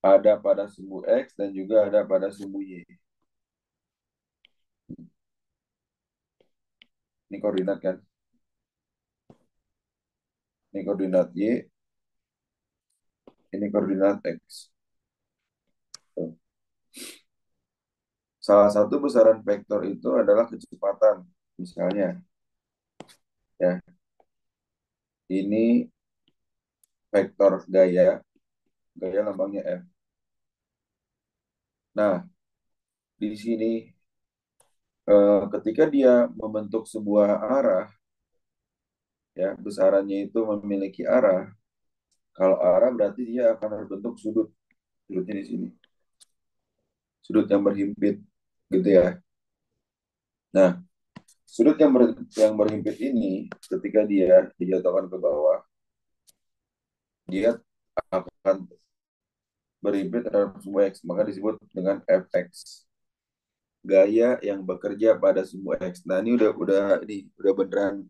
ada pada sumbu X dan juga ada pada sumbu Y. Ini koordinat kan? Ini koordinat Y, ini koordinat X. Tuh. Salah satu besaran vektor itu adalah kecepatan. Misalnya, ya, ini vektor gaya lambangnya F. Nah, di sini ketika dia membentuk sebuah arah, ya, besarannya itu memiliki arah. Kalau arah berarti dia akan berbentuk sudut. Sudutnya di sini. Sudut yang berhimpit, gitu ya. Nah, sudut yang berhimpit ini, ketika dia dijatuhkan ke bawah, dia akan berhimpit terhadap sumbu X, maka disebut dengan Fx. Gaya yang bekerja pada sumbu X. Nah, ini udah beneran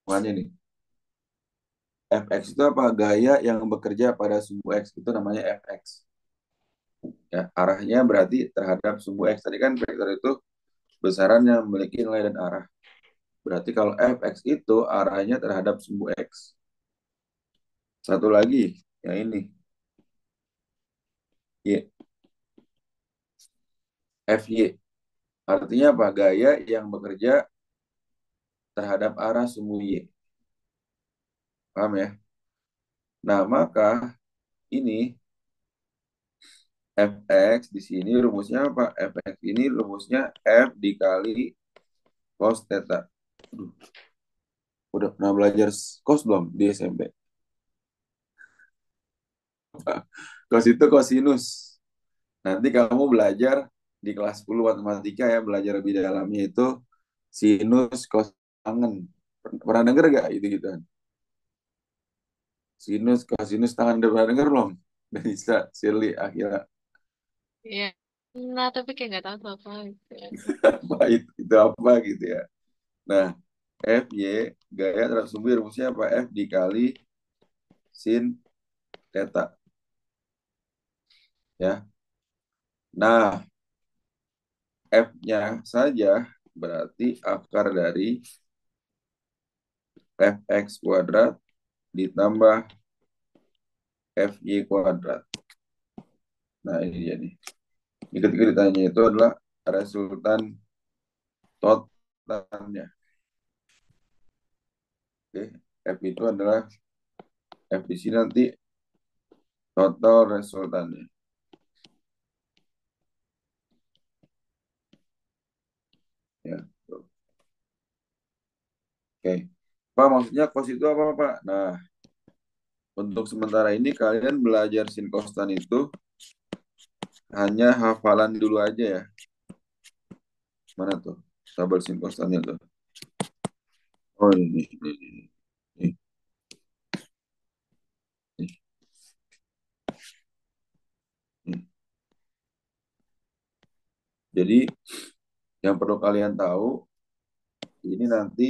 mana nih? Fx itu apa? Gaya yang bekerja pada sumbu X itu namanya Fx. Ya, arahnya berarti terhadap sumbu X. Tadi kan vektor itu besaran yang memiliki nilai dan arah. Berarti kalau Fx itu arahnya terhadap sumbu X. Satu lagi, yang ini. Y. Fy. Artinya apa? Gaya yang bekerja terhadap arah sumbu Y. Paham ya? Nah, maka ini Fx di sini rumusnya apa? Fx ini rumusnya F dikali cos theta. Udah pernah belajar cos belum di SMP? Cos itu kosinus. Nanti kamu belajar di kelas 10 matematika ya, belajar lebih dalamnya itu sinus tangen. Pernah denger gak itu gitu kan? Sinus, kosinus tangan, udah pernah denger belum? Dan bisa silih akhirnya Iya. Nah, tapi kayak nggak tahu tuh apa gitu ya. apa itu apa gitu ya. Nah, F, Y, gaya terhadap sumbu rumusnya apa? F dikali sin theta. Ya. Nah, F-nya saja berarti akar dari Fx kuadrat ditambah Fy kuadrat. Nah, ini dia nih. Ini ketika ditanya itu adalah resultan totalnya. Oke, F itu adalah F di sini nanti total resultannya. Ya, tuh. Oke. Pak, maksudnya cos itu apa, Pak? Nah, untuk sementara ini kalian belajar sin kostan itu hanya hafalan dulu aja ya. Mana tuh? Tabel sin kostannya tuh. Oh, ini. Nih, nih. Jadi, yang perlu kalian tahu, ini nanti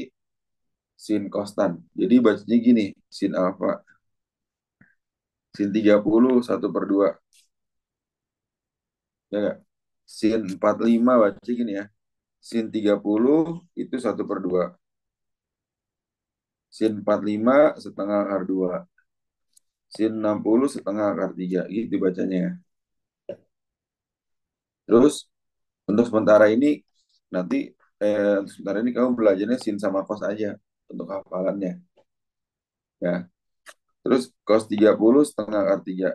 sin kostan. Jadi, bacanya gini, sin alfa. Sin 30, 1/2. Ya nggak? Sin 45, baca gini ya. Sin 30 itu 1/2. Sin 45 setengah akar 2. Sin 60 setengah akar 3. Gitu bacanya ya. Terus untuk sementara ini nanti untuk sementara ini kamu belajarnya sin sama cos aja untuk hafalannya. Ya. Terus cos 30 setengah akar 3.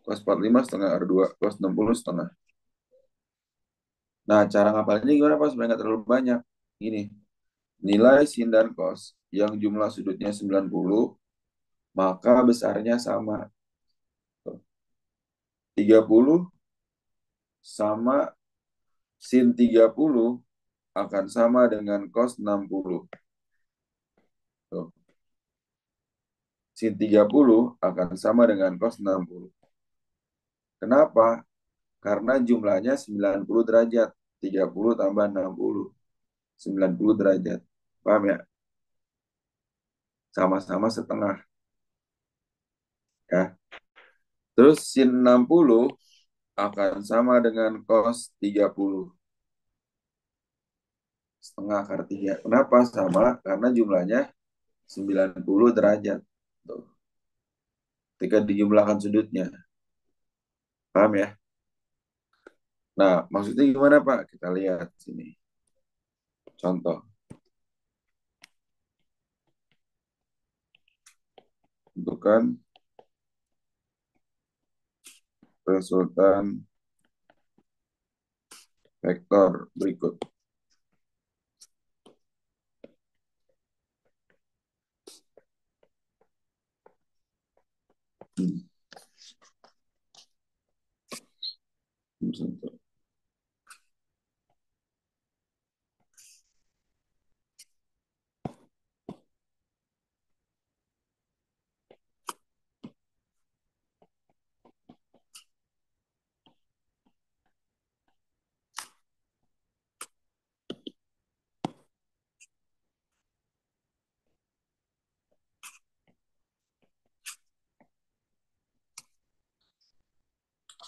Cos 45 setengah akar 2. Cos 60 setengah. Nah, cara ngapalinnya gimana Pak? Supaya nggak terlalu banyak. Gini, nilai sin dan cos yang jumlah sudutnya 90, maka besarnya sama. 30 sama sin 30 akan sama dengan cos 60. Tuh. Sin 30 akan sama dengan cos 60. Kenapa? Karena jumlahnya 90 derajat. 30 tambah 60. 90 derajat. Paham ya? Sama-sama setengah. Ya. Terus sin 60 akan sama dengan cos 30. Setengah akar 3. Kenapa sama? Karena jumlahnya 90 derajat. Tuh. Ketika dijumlahkan sudutnya. Paham ya? Nah, maksudnya gimana Pak? Kita lihat sini. Contoh. Tentukan resultan vektor berikut. Hmm.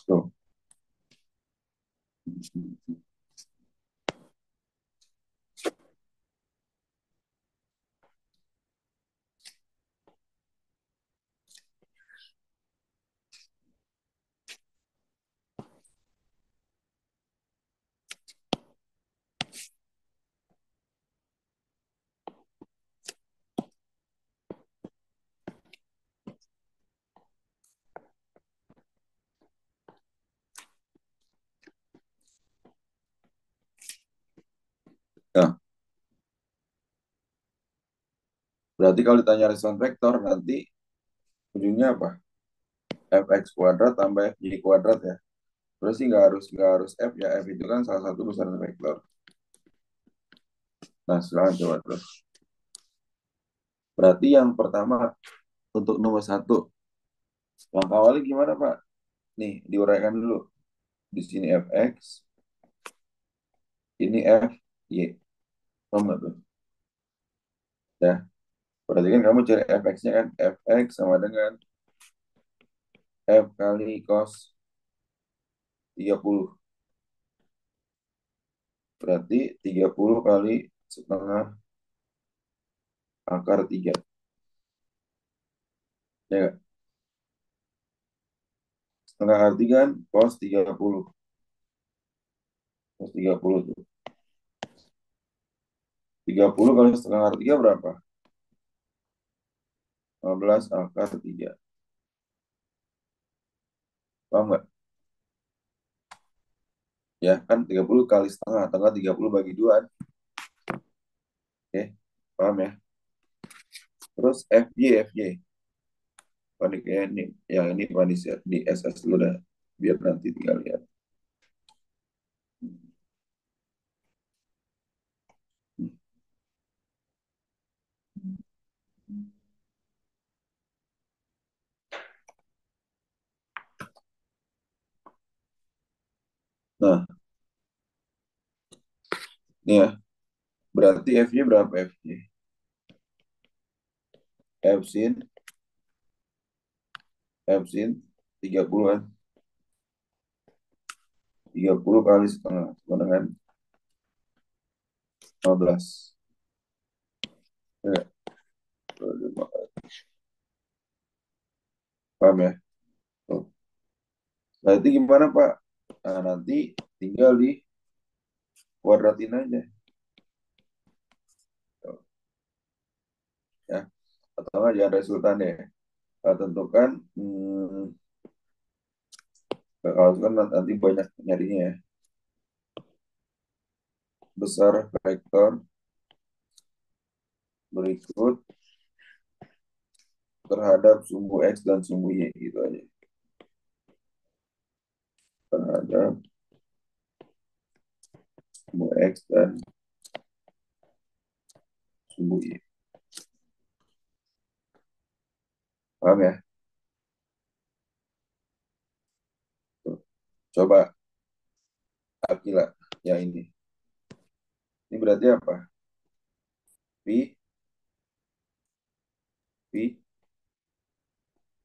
Tuh. Nah, berarti kalau ditanya resultan vektor nanti ujungnya apa? Fx kuadrat tambah Fy kuadrat ya. Terus sih nggak harus F ya. F itu kan salah satu besaran vektor. Nah, sekarang coba terus. Berarti yang pertama untuk nomor 1. Langkah awalnya gimana Pak? Nih, diuraikan dulu. Di sini Fx, ini Fy. Paham nggak tuh? Ya, berarti kan kamu cari Fx-nya kan. Fx sama dengan F kali cos 30. Berarti 30 kali setengah akar 3. Ya nggak? Setengah akar 3 kan cos 30. Cos 30 tuh. 30 kali setengah akar 3 berapa? 15 akar 3. Paham nggak? Ya kan 30 kali setengah. Tengah 30 bagi 2. Oke. Paham ya? Terus FY. Panik ya ini. Yang ini panik ya. Di SS dulu dah. Biar nanti tinggal lihat. Nah, ini ya. Berarti F-nya berapa F-nya? F sin, F sin 30 kan? 30 kali setengah. Sama dengan 15. Ya, paham ya? Tuh. Berarti gimana Pak? Nah, nanti tinggal di kuadratin aja. Tuh, ya. Atau nggak jangan resultannya. Kita tentukan, kalau kan nanti banyak nyarinya ya. Besar vektor berikut terhadap sumbu X dan sumbu Y gitu aja. Terhadap sumbu X dan sumbu Y. Paham ya? Tuh. Coba Akila yang ini. Ini berarti apa? V, V,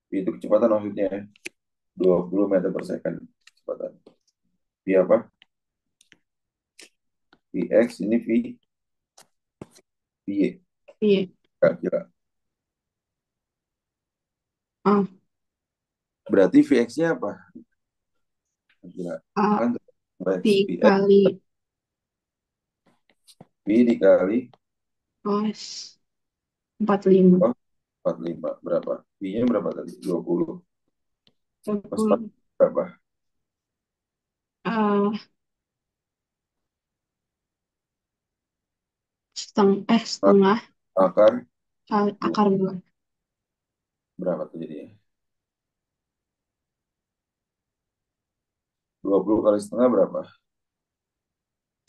V itu kecepatan maksudnya ya. 20 meter per second kecepatan. V apa? Vx ini V, Vy. Iya. Akila. Ah, Berarti Vx-nya apa? Akila. ah, Kan Vx, Vx, dikali V dikali cos 45. oh, 45. Berapa? V-nya berapa tadi? 20. Pas 20. berapa? Ah, Ak- setengah Akar kali dua. akar 2. Berapa tuh jadinya? 20 kali setengah berapa?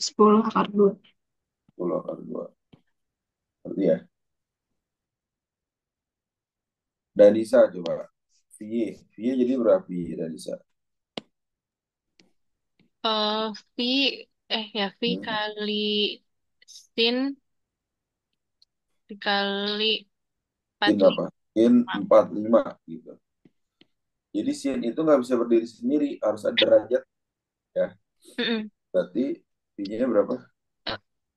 10 akar 2. 10 akar 2. Berarti ya. Danisa coba. V. V jadi berapa V Danisa? V V Hmm. kali sin dikali Sin 45. apa? Sin 45 gitu. Jadi sin itu nggak bisa berdiri sendiri, harus ada derajat ya. Mm-mm. Berarti V-nya berapa?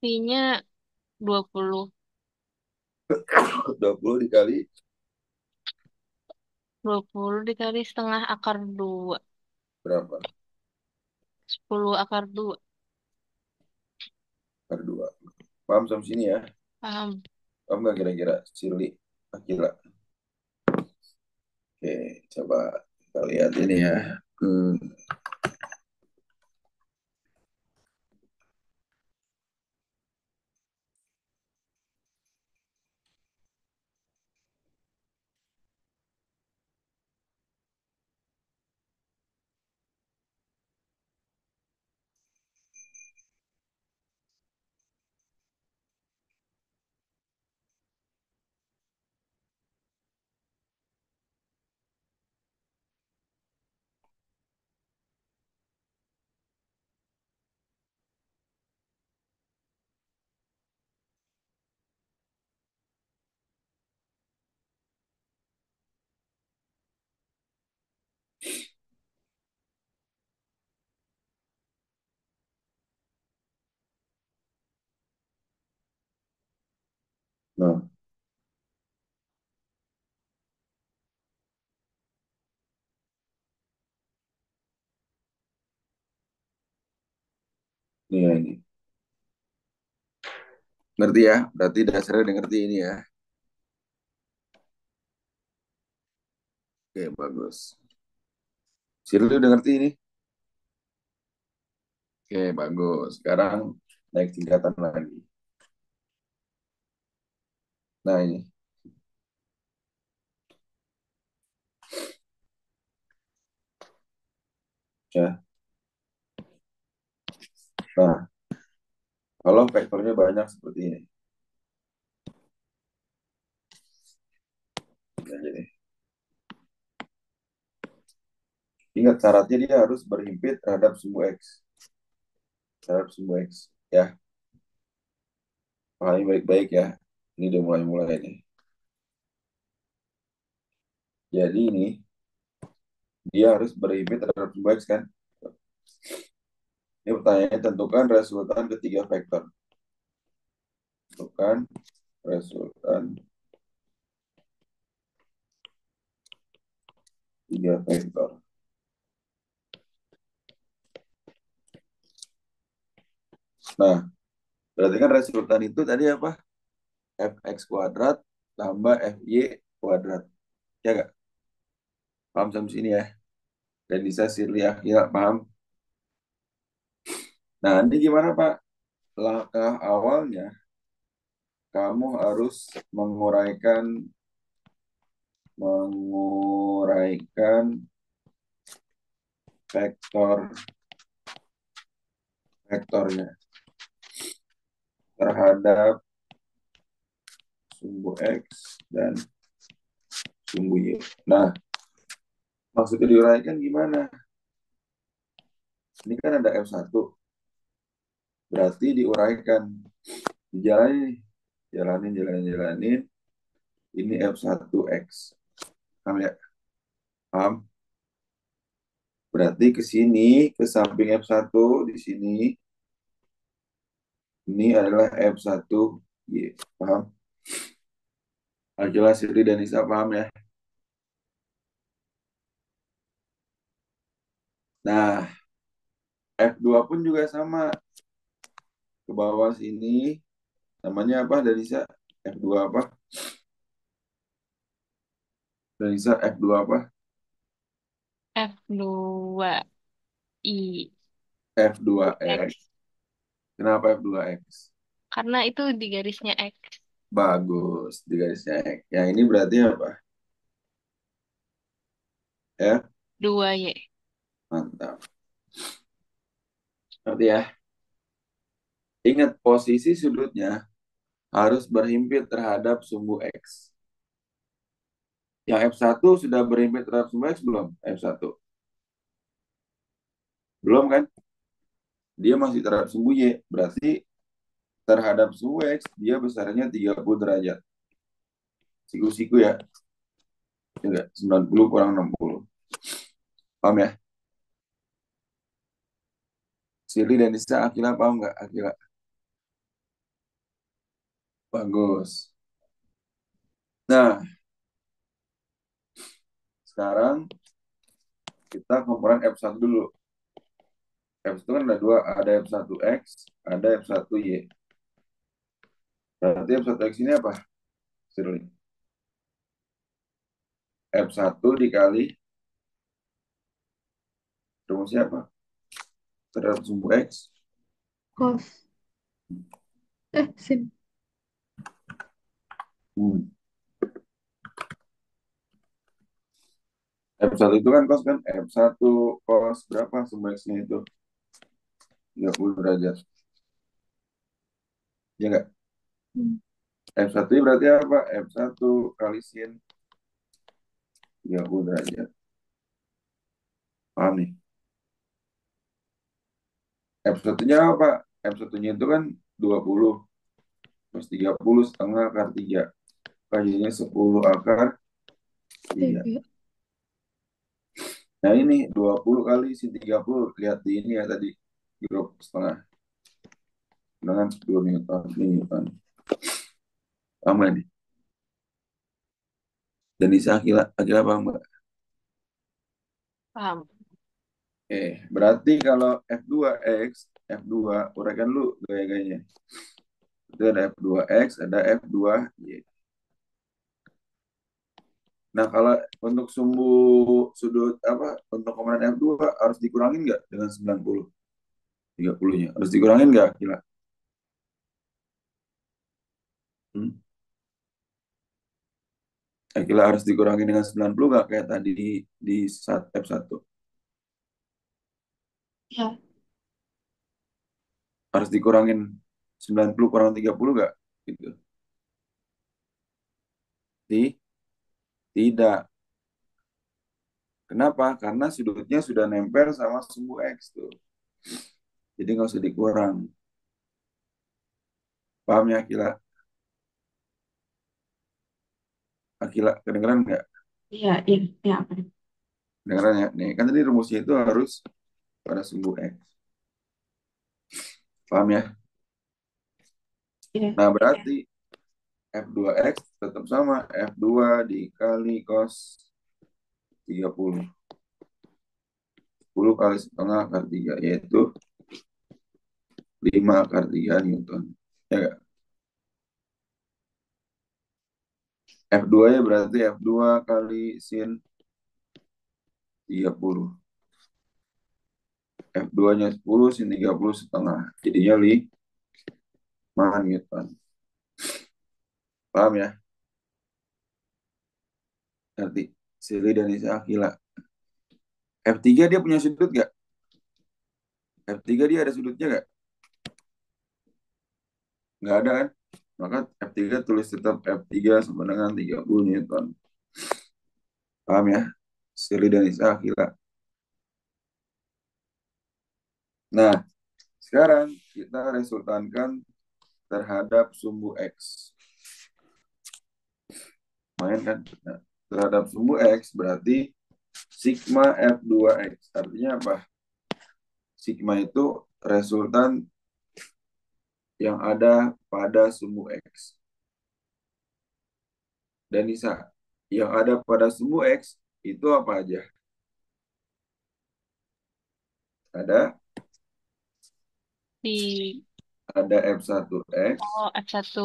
V-nya 20. 20 dikali 20 dikali setengah akar 2. berapa? 10 akar 2. Akar 2. Paham sampai sini ya? Paham. Paham nggak kira-kira? Sirli, Akila. Oke, coba kita lihat ini ya. Hmm. Nah, ini. Ngerti ya? Berarti dasarnya udah ngerti ini ya. Oke, bagus. Shirley udah ngerti ini? Oke, bagus. Sekarang naik tingkatan lagi. Nah, ini. Ya. Nah, kalau vektornya banyak seperti ini. Nah, jadi. Ingat syaratnya dia harus berhimpit terhadap sumbu X. Terhadap sumbu X. Ya, pahami baik-baik ya. Ini udah mulai-mulai nih. Jadi ini, dia harus berhimpit terhadap sumbu X kan? Ini pertanyaannya, tentukan resultan ketiga vektor. Tentukan resultan tiga vektor. Nah, berarti kan resultan itu tadi apa? Fx kuadrat tambah Fy kuadrat. Ya nggak? Paham sampai sini ya? Dan bisa Sirli Akhila, paham? Nah, ini gimana Pak? Langkah awalnya, kamu harus menguraikan vektornya terhadap sumbu X dan sumbu Y. Nah, maksudnya diuraikan gimana? Ini kan ada F1, berarti diuraikan. Dijalanin, jalanin. Ini F1X. Paham ya? Paham? Berarti ke sini, ke samping F1 di sini, ini adalah F1Y. Paham? Jelas Siri dan Nisa paham ya? Nah, F2 pun juga sama. Ke bawah sini, namanya apa Danisa? F2 apa? Danisa F2 apa? F2I F2X. X. Kenapa F2X? Karena itu di garisnya X. Bagus, di garisnya X. Yang ini berarti apa? Ya, 2Y. mantap. Berarti ya, ingat posisi sudutnya harus berhimpit terhadap sumbu X. Yang F1 sudah berhimpit terhadap sumbu X belum? F1. Belum kan? Dia masih terhadap sumbu Y. Berarti terhadap sumbu X, dia besarnya 30 derajat. Siku-siku ya. Enggak, 90 kurang 60. Paham ya? Sili dan Nisa, Akila paham nggak? Akila. Bagus. Nah, sekarang kita komponen F1 dulu. F1 kan ada dua, ada F1X, ada F1Y. Berarti F1X ini apa? Sirli. F1 dikali rumusnya apa? Terhadap sumbu X. Cos. Sin. Hmm. F1 itu kan cos kan? F1 cos berapa sumbu X-nya itu? 30 derajat. Ya nggak? Hmm. F1 ini berarti apa? F1 kali sin 30 derajat. Paham nih? F1-nya apa? F1-nya itu kan 20. Terus 30 setengah akar 3. Kalinya 10 akar 3. Tiga. Nah ini 20 kali sin 30. Lihat di ini ya tadi. Grup setengah. Dengan 10 Newton. Ini Newton. Paham nggak nih? Dan Nisa Akila, Akila paham nggak? Paham. Berarti kalau F2X, F2, uraikan lu gaya-gayanya. Itu ada F2X, ada F2Y. Nah, kalau untuk sudut apa untuk komponen F2 harus dikurangin nggak dengan 90? 30-nya. Harus dikurangin nggak, Gila? Hmm? Gila harus dikurangin dengan 90 nggak kayak tadi di F1? Ya, Harus dikurangin 90 kurang 30 nggak? Gitu. Tidak. Kenapa? Karena sudutnya sudah nempel sama sumbu X tuh. Jadi nggak usah dikurang. Paham ya, Akila? Akila, kedengeran nggak? iya, iya, iya. Kedengeran ya? Nih, kan tadi rumusnya itu harus pada sumbu X. Paham ya? Iya, Nah, berarti F2X tetap sama. F2 dikali cos 30. 10 kali setengah akar 3, yaitu 5 akar 3 Newton. Ya nggak? F2 ya berarti F2 kali sin 30. F2-nya 10, sin 30 setengah. Jadinya 5 Newton. Paham ya? Nanti Sili dan Isa Akila. F3 dia punya sudut nggak? F3 dia ada sudutnya nggak? Nggak ada kan? Maka F3 tulis tetap F3 sama dengan 30 Newton. Paham ya? Sili dan Isa Akila. Nah, sekarang kita resultankan terhadap sumbu X. Main kan? Nah, terhadap sumbu X berarti sigma F2X. Artinya apa? Sigma itu resultan yang ada pada sumbu X. Dan Nisa, yang ada pada sumbu X itu apa aja? Ada Di ada F1X, F1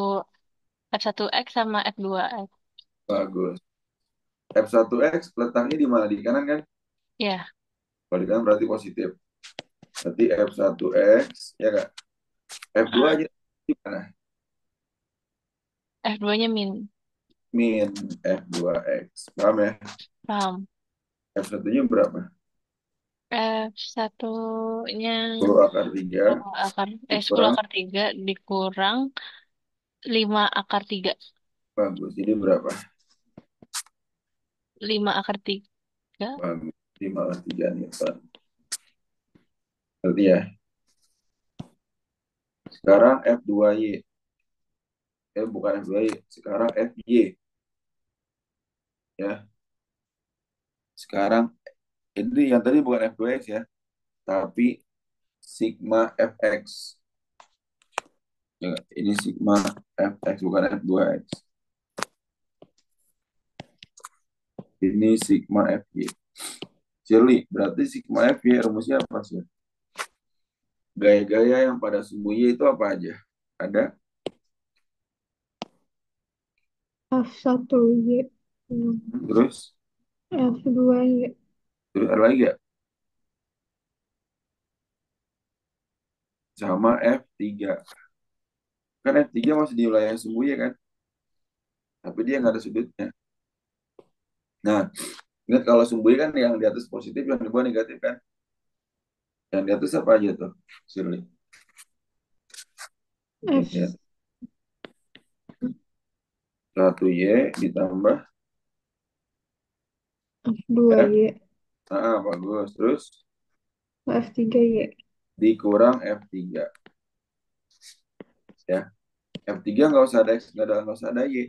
F1X sama F2X. bagus. F1X letaknya di mana? Di kanan kan? Ya, Kalau di kanan berarti positif. Berarti F1X, ya kak? F2 ah, aja di mana? F2-nya min. Min F2X. Paham ya? Paham. F1-nya berapa? F1-nya 10 akar 3 10 dikurang, akar 3 dikurang 5 akar 3. bagus. Jadi berapa? 5 akar 3. Bagus. 5 akar 3 Newton. Berarti ya, sekarang F2Y. Bukan F2Y, sekarang FY. Ya, sekarang ini yang tadi bukan F2X ya, tapi sigma FX. Ya, ini sigma FX bukan F2X. Ini sigma FY. Shirley, berarti sigma FY rumusnya apa sih? Gaya-gaya yang pada sumbu Y itu apa aja? Ada F1Y. terus F2Y. terus ada lagi ya? Sama F3. Kan F3 masih di wilayah sumbu Y kan? Tapi dia nggak ada sudutnya. Nah, ingat kalau sumbu Y kan yang di atas positif, yang di bawah negatif kan? Yang di atas apa aja tuh, Shirley? Ya, F 1Y ditambah F. F2Y. Bagus. Terus F3Y. dikurang F3. Ya. F3 nggak usah ada Y.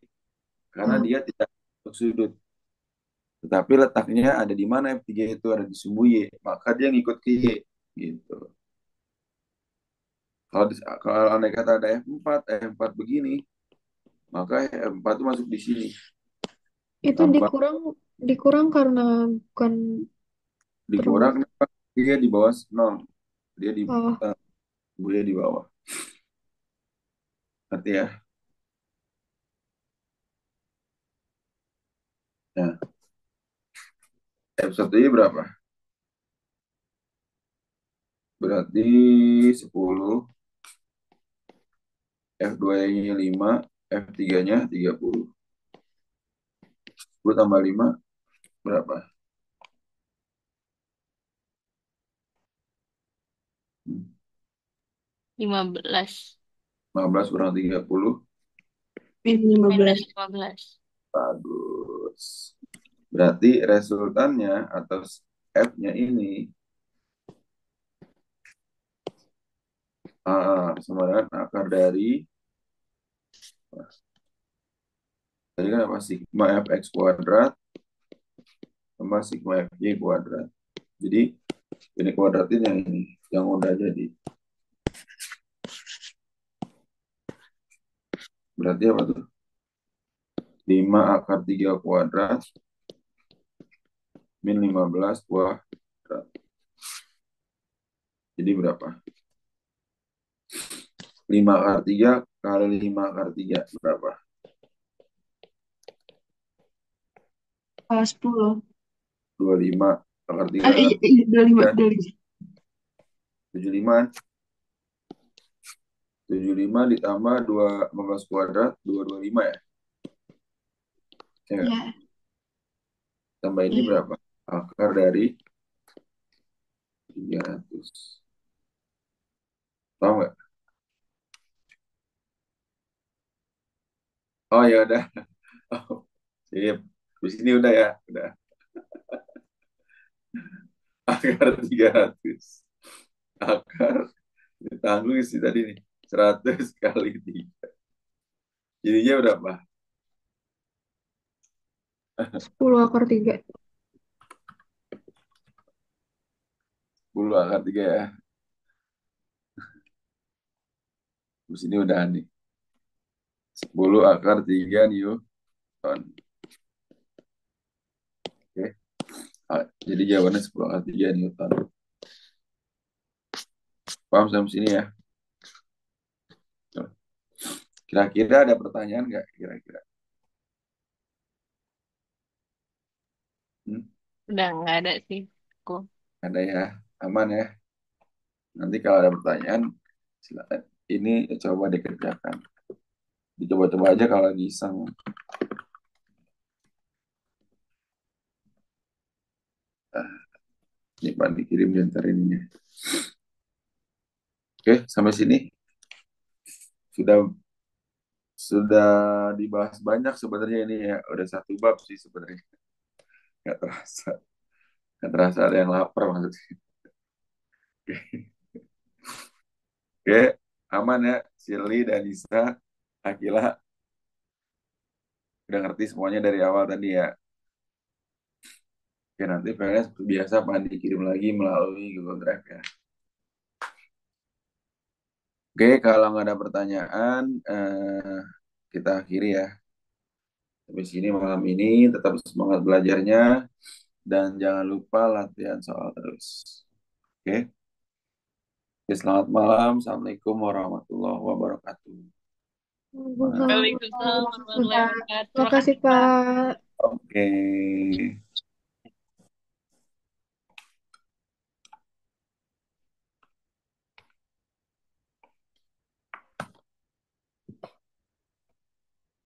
Karena Ah, dia tidak untuk sudut. Tetapi letaknya ada di mana F3 itu ada di sumbu Y. Maka dia ngikut ke Y. Gitu. Kalau andai kata ada F4 begini, maka M4 itu masuk di sini Itu tanpa dikurang dikurang karena bukan dikurang. termasuk. Kenapa? Dia di bawah 0, dia di Oh, eh, dia di bawah, ngerti ya? Nah, F1 ini berapa? Berarti 10, F2-nya 5, F3-nya 30. 10 tambah 5 berapa? Hmm, 15. 15 kurang 30. Min 15. Minus 15. Bagus. Berarti resultannya atau F-nya ini sama dengan akar dari, tadi kan apa? Sigma Fx kuadrat tambah sigma Fy kuadrat. Jadi ini kuadratin yang ini, yang udah jadi. Berarti apa tuh? 5 akar 3 kuadrat min 15 kuadrat. Jadi berapa? 5 akar 3 kali 5 akar 3 berapa? 10. 25 akar 3 Iya, akar iya, 25, 3, 25. 75. 75 ditambah 15 kuadrat, 225 ya? Ya nggak? Iya, Tambah ini iya. berapa? Akar dari 300. Tahu nggak? Oh ya udah. Oh, sip. Di sini udah ya. Udah. Akar 300. Akar ditanggung isi tadi nih. 100 kali 3. Jadinya berapa? 10 akar 3. 10 akar 3 ya. Di sini udah nih. 10 akar 3 Newton. Oke. Jadi jawabannya 10 akar 3 Newton. Paham sampai sini ya? Kira-kira ada pertanyaan nggak? Kira-kira. Hmm? Udah nggak ada sih. Aku. Ada ya? Aman ya? Nanti kalau ada pertanyaan, silakan. Ini coba dikerjakan. Dicoba-coba aja kalau lagi iseng. Nah, ini Pak dikirim di antar ininya. Oke, sampai sini sudah sudah dibahas banyak sebenarnya ini ya. Udah satu bab sih sebenarnya. Nggak terasa. Nggak terasa ada yang lapar maksudnya. Oke, aman ya. Shirley dan Nisa, Akila udah ngerti semuanya dari awal tadi ya. Oke, nanti filenya seperti biasa Pak dikirim lagi melalui Google Drive ya. Oke, kalau nggak ada pertanyaan, kita akhiri ya. Sampai sini malam ini, tetap semangat belajarnya, dan jangan lupa latihan soal terus. Oke, oke, selamat malam. Assalamualaikum warahmatullahi wabarakatuh. Semangat. Waalaikumsalam Waalaikumsalam warahmatullahi warahmatullahi wabarakatuh. wabarakatuh. Terima Terima kasih, kasih, Pak. Pak. Oke.